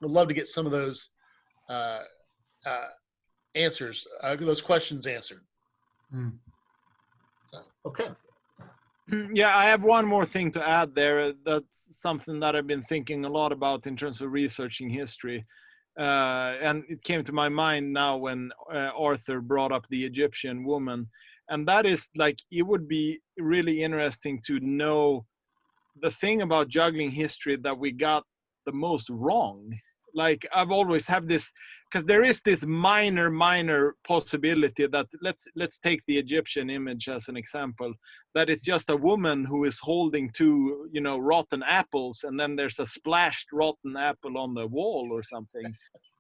love to get some of those answers, those questions answered. So. Okay. Yeah, I have one more thing to add there. That's something that I've been thinking a lot about in terms of researching history. And it came to my mind now when Arthur brought up the Egyptian woman. And that is like, it would be really interesting to know the thing about juggling history that we got the most wrong. Like I've always have this, because there is this minor possibility that let's take the Egyptian image as an example, that it's just a woman who is holding two, rotten apples, and then there's a splashed rotten apple on the wall or something.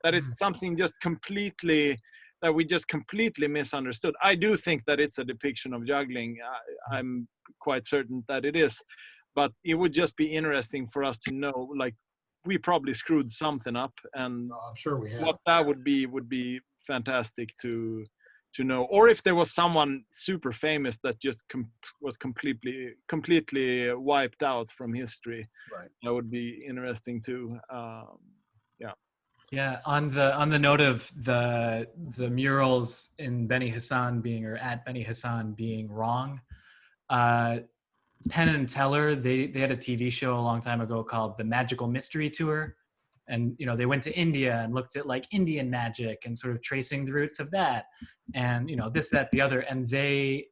That it's something just completely that we just completely misunderstood. I do think that it's a depiction of juggling. I'm quite certain that it is, but it would just be interesting for us to know, like, we probably screwed something up, and I'm sure we have. What that would be fantastic to know. Or if there was someone super famous that just was completely wiped out from history, right? That would be interesting too. Yeah. On the note of the murals in Beni Hassan at Beni Hassan being wrong, Penn and Teller, they had a TV show a long time ago called The Magical Mystery Tour, And, you know, they went to India and looked at like Indian magic and sort of tracing the roots of that. And, you know, this, that, the other. And they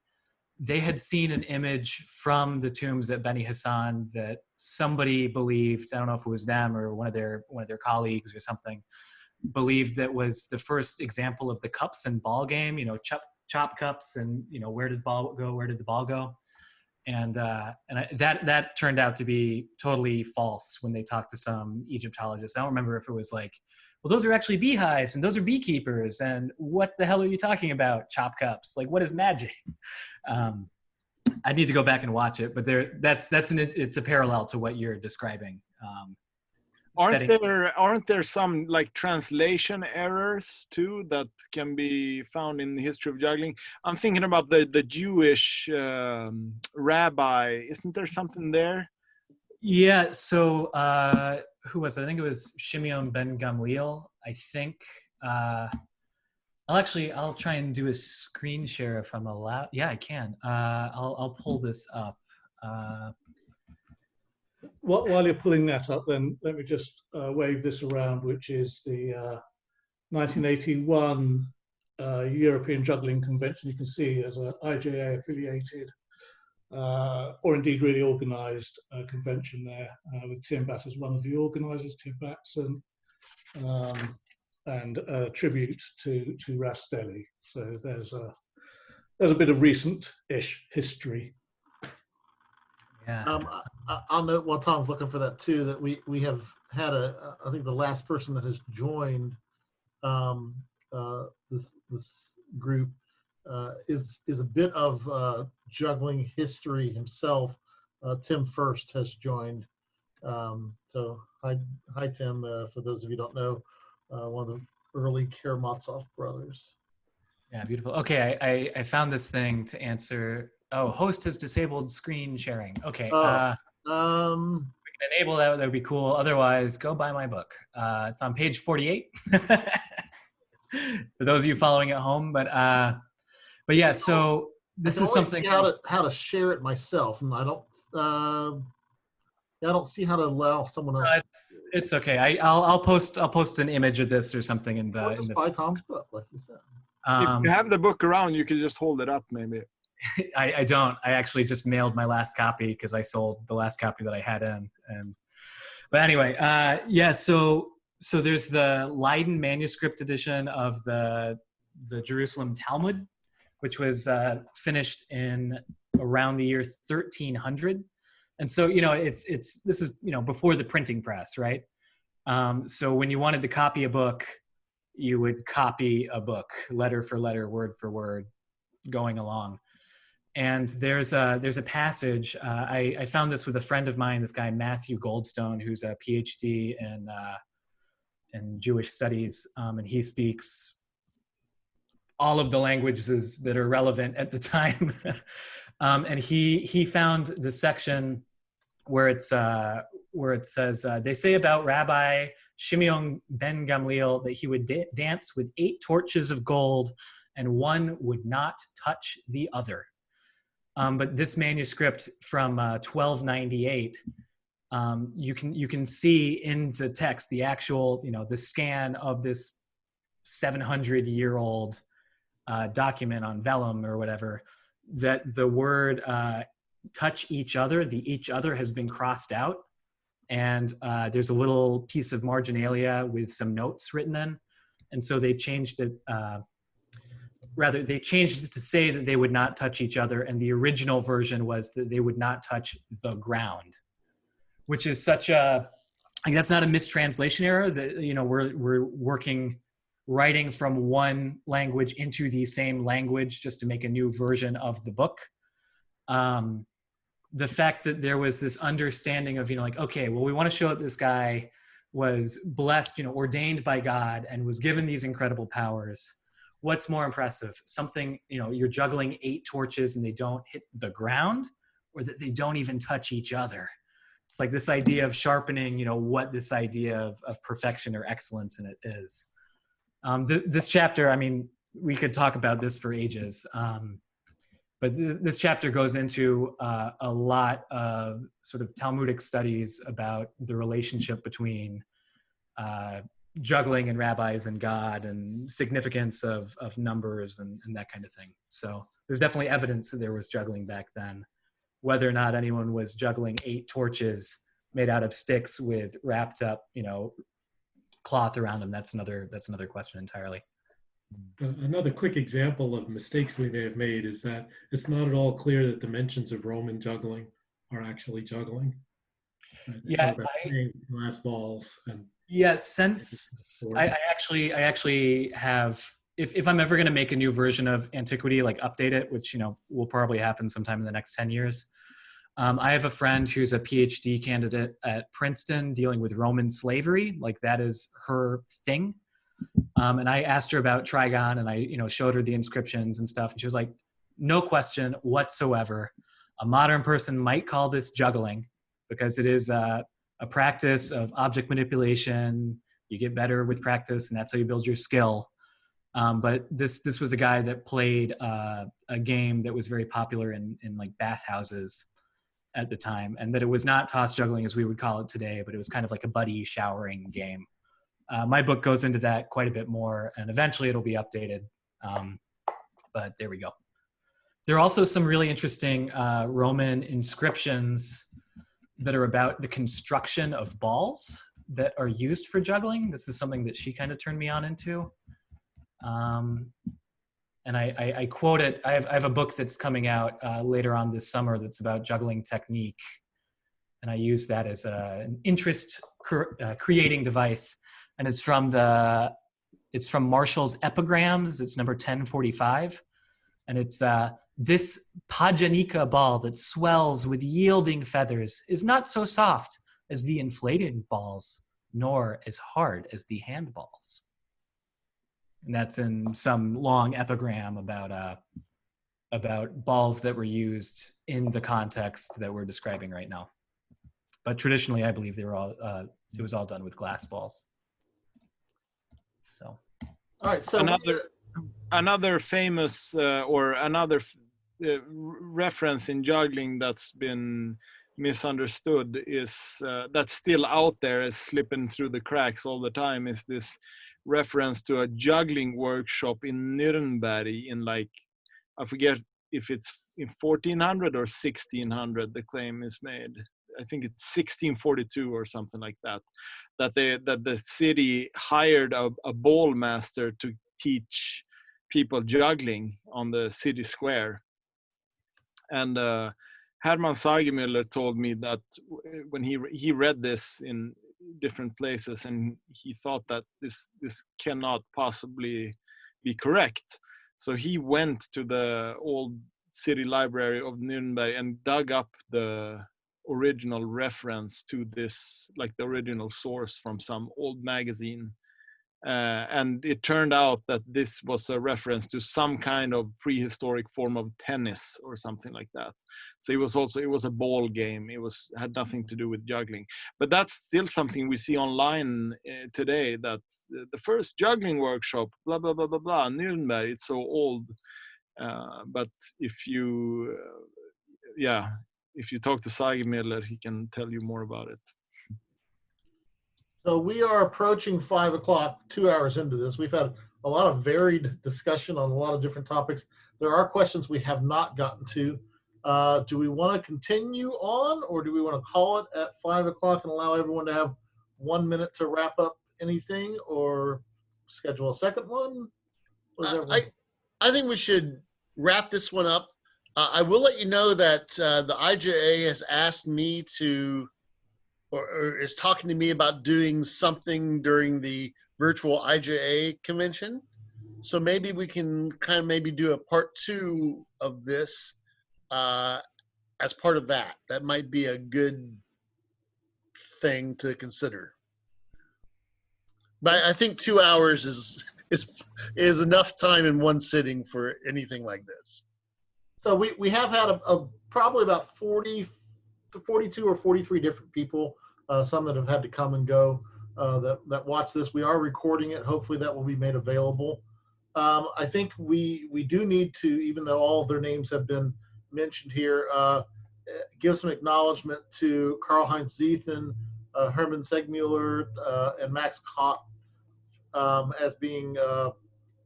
had seen an image from the tombs at Beni Hassan that somebody believed, I don't know if it was them or one of their colleagues or something, believed that was the first example of the cups and ball game, you know, chop cups and, you know, where did the ball go? Where did the ball go? And that turned out to be totally false when they talked to some Egyptologists. I don't remember if it was like, well, those are actually beehives and those are beekeepers. And what the hell are you talking about? Chop cups? Like, what is magic? I need to go back and watch it, but it's a parallel to what you're describing. Aren't there some like translation errors too that can be found in the history of juggling? I'm thinking about the Jewish rabbi. Isn't there something there? Yeah. So who was it? I think it was Shimeon ben Gamliel. I think I'll try and do a screen share if I'm allowed. Yeah, I can. I'll pull this up. While you're pulling that up, then let me just wave this around, which is the 1981 European Juggling Convention. You can see as an IJA affiliated, or indeed really organized convention there, with Tim Batt as one of the organizers, Tim Batson, and a tribute to Rastelli. So there's a bit of recent-ish history. Yeah. I'll note while Tom's looking for that too, that we have had I think the last person that has joined this group is a bit of juggling history himself. Tim First has joined. So hi Tim. For those of you who don't know, one of the early Karamazov brothers. Yeah, beautiful. Okay, I found this thing to answer. Oh, host has disabled screen sharing. Okay. We can enable that. That would be cool. Otherwise, go buy my book. It's on page 48. For those of you following at home, but yeah. So this is something. How to share it myself, and I don't see how to allow someone else. It's okay. I'll post an image of this or something in the. Just buy Tom's book, like you said. If you have the book around, you could just hold it up, maybe. I don't. I actually just mailed my last copy because I sold the last copy that I had in. But anyway, yeah. So there's the Leiden manuscript edition of the Jerusalem Talmud, which was finished in around the year 1300. And so, you know, this is, you know, before the printing press, right? So when you wanted to copy a book, you would copy a book, letter for letter, word for word, going along. And there's a passage. I found this with a friend of mine, this guy Matthew Goldstone, who's a PhD in Jewish studies, and he speaks all of the languages that are relevant at the time. And he found the section where it says they say about Rabbi Shimeon ben Gamliel that he would dance with 8 torches of gold, and one would not touch the other. But this manuscript from 1298, you can see in the text the actual, you know, the scan of this 700-year-old document on vellum or whatever, that the word touch each other, the each other has been crossed out, and there's a little piece of marginalia with some notes written in, and so they changed it. They changed it to say that they would not touch each other, and the original version was that they would not touch the ground, which is such a, like, that's not a mistranslation error. That, you know, we're writing from one language into the same language just to make a new version of the book. The fact that there was this understanding of, you know, like, okay, well, we want to show that this guy was blessed, you know, ordained by God and was given these incredible powers. What's more impressive? Something, you know, you're juggling 8 torches and they don't hit the ground, or that they don't even touch each other. It's like this idea of sharpening, you know, what this idea of perfection or excellence in it is. This chapter, I mean, we could talk about this for ages, but this chapter goes into a lot of sort of Talmudic studies about the relationship between juggling and rabbis and God and significance of numbers and that kind of thing. So there's definitely evidence that there was juggling back then. Whether or not anyone was juggling 8 torches made out of sticks with wrapped up, cloth around them, that's another question entirely. Another quick example of mistakes we may have made is that it's not at all clear that the mentions of Roman juggling are actually juggling. Yeah, glass balls and since I actually have, if I'm ever going to make a new version of Antiquity, like update it, which will probably happen sometime in the next 10 years. I have a friend who's a PhD candidate at Princeton dealing with Roman slavery, like that is her thing. And I asked her about Trigon, and I showed her the inscriptions and stuff, and she was like, no question whatsoever, a modern person might call this juggling because it is a practice of object manipulation. You get better with practice, and that's how you build your skill. But this was a guy that played a game that was very popular in like bathhouses at the time, and that it was not toss juggling as we would call it today, but it was kind of like a buddy showering game. My book goes into that quite a bit more, and eventually it'll be updated. But there we go. There are also some really interesting Roman inscriptions that are about the construction of balls that are used for juggling. This is something that she kind of turned me on into. And I quote it. I have a book that's coming out later on this summer that's about juggling technique. And I use that as an interest creating device. And it's from Marshall's Epigrams. It's number 1045. And it's this pajanica ball that swells with yielding feathers is not so soft as the inflated balls, nor as hard as the handballs. And that's in some long epigram about balls that were used in the context that we're describing right now. But traditionally, I believe they were all it was all done with glass balls. So, all right. So another famous reference in juggling that's been misunderstood is that's still out there, is slipping through the cracks all the time, is this reference to a juggling workshop in Nuremberg in, like, I forget if it's in 1400 or 1600 the claim is made. I think it's 1642 or something like that, that the city hired a ball master to teach people juggling on the city square. And Hermann Sagemüller told me that when he read this in different places, and he thought that this cannot possibly be correct. So he went to the old city library of Nuremberg and dug up the original reference to this, like the original source from some old magazine. And it turned out that this was a reference to some kind of prehistoric form of tennis or something like that. So it was a ball game. Had nothing to do with juggling. But that's still something we see online today, that the first juggling workshop, blah, blah, blah, blah, blah, Nuremberg, it's so old. But if you talk to Sagemüller, he can tell you more about it. So we are approaching 5 o'clock, 2 hours into this. We've had a lot of varied discussion on a lot of different topics. There are questions we have not gotten to. Do we want to continue on, or do we want to call it at 5 o'clock and allow everyone to have 1 minute to wrap up anything, or schedule a second one? I think we should wrap this one up. I will let you know that the IJA has asked me to, or is talking to me about doing something during the virtual IJA convention. So maybe we can kind of maybe do a part 2 of this as part of that. That might be a good thing to consider. But I think 2 hours is enough time in one sitting for anything like this. So we have had probably about 40 to 42 or 43 different people, some that have had to come and go, that watch this. We are recording it. Hopefully that will be made available. I think we do need to, even though all of their names have been mentioned here, give some acknowledgement to Karl-Heinz Ziethen, Hermann Segmuller, and Max Kopp as being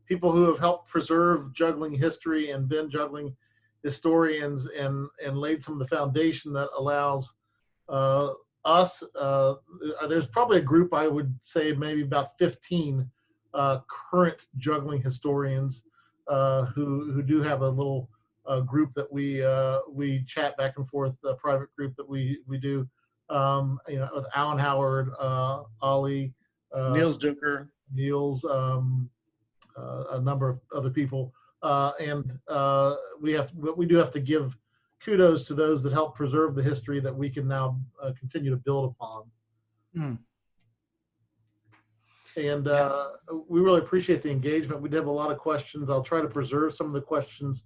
people who have helped preserve juggling history and been juggling historians and laid some of the foundation that allows us. There's probably a group, I would say maybe about 15 current juggling historians who do have a little group that we chat back and forth, a private group that we do, with Alan Howard, Ollie, Niels Duker. Niels, a number of other people, and we do have to give kudos to those that help preserve the history that we can now continue to build upon. Mm. And we really appreciate the engagement. We did have a lot of questions. I'll try to preserve some of the questions.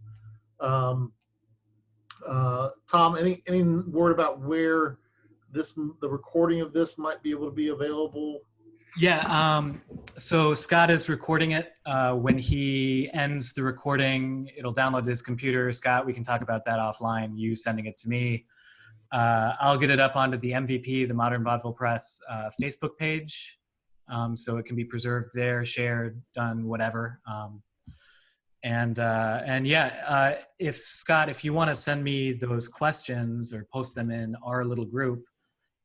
Thom, any word about where the recording of this might be able to be available? Yeah, so Scott is recording it. When he ends the recording, it'll download to his computer. Scott, we can talk about that offline, you sending it to me. I'll get it up onto the MVP, the Modern Vaudeville Press Facebook page. So it can be preserved there, shared, done, whatever. And yeah, if Scott, if you want to send me those questions or post them in our little group,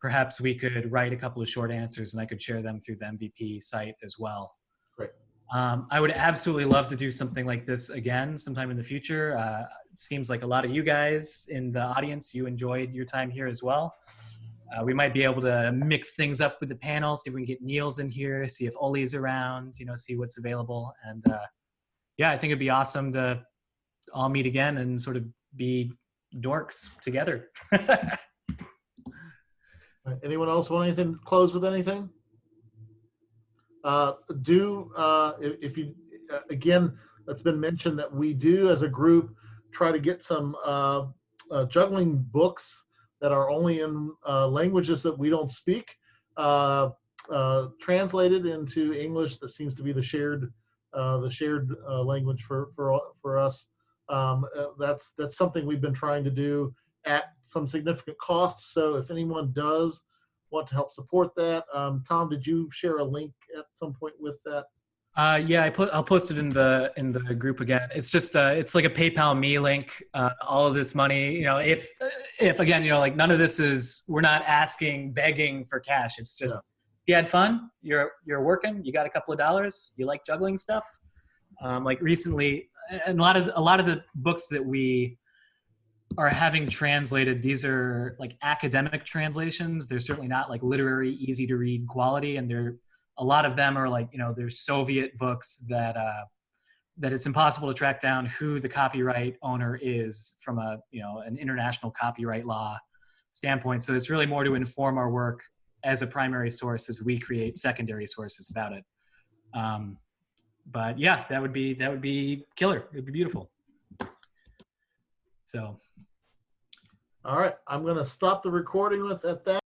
perhaps we could write a couple of short answers and I could share them through the MVP site as well. Great. I would absolutely love to do something like this again sometime in the future. It seems like a lot of you guys in the audience, you enjoyed your time here as well. We might be able to mix things up with the panel, see if we can get Niels in here, see if Ollie's around, see what's available. And yeah, I think it'd be awesome to all meet again and sort of be dorks together. Anyone else want anything? Close with anything? If you again, it's been mentioned that we do as a group try to get some juggling books that are only in languages that we don't speak, translated into English. That seems to be the shared language for us. That's something we've been trying to do at some significant cost. So if anyone does want to help support that, Thom, did you share a link at some point with that? Yeah, I'll post it in the group again. It's just it's like a PayPal me link. All of this money, if again, like none of this we're not begging for cash. It's just you had fun. You're working. You got a couple of dollars. You like juggling stuff. Like recently, and a lot of the books that we are having translated, these are like academic translations. They're certainly not like literary, easy to read quality, and a lot of them are like, they're Soviet books that it's impossible to track down who the copyright owner is from an international copyright law standpoint. So it's really more to inform our work as a primary source as we create secondary sources about it. But yeah, that would be killer. It would be beautiful. So. All right, I'm going to stop the recording at that.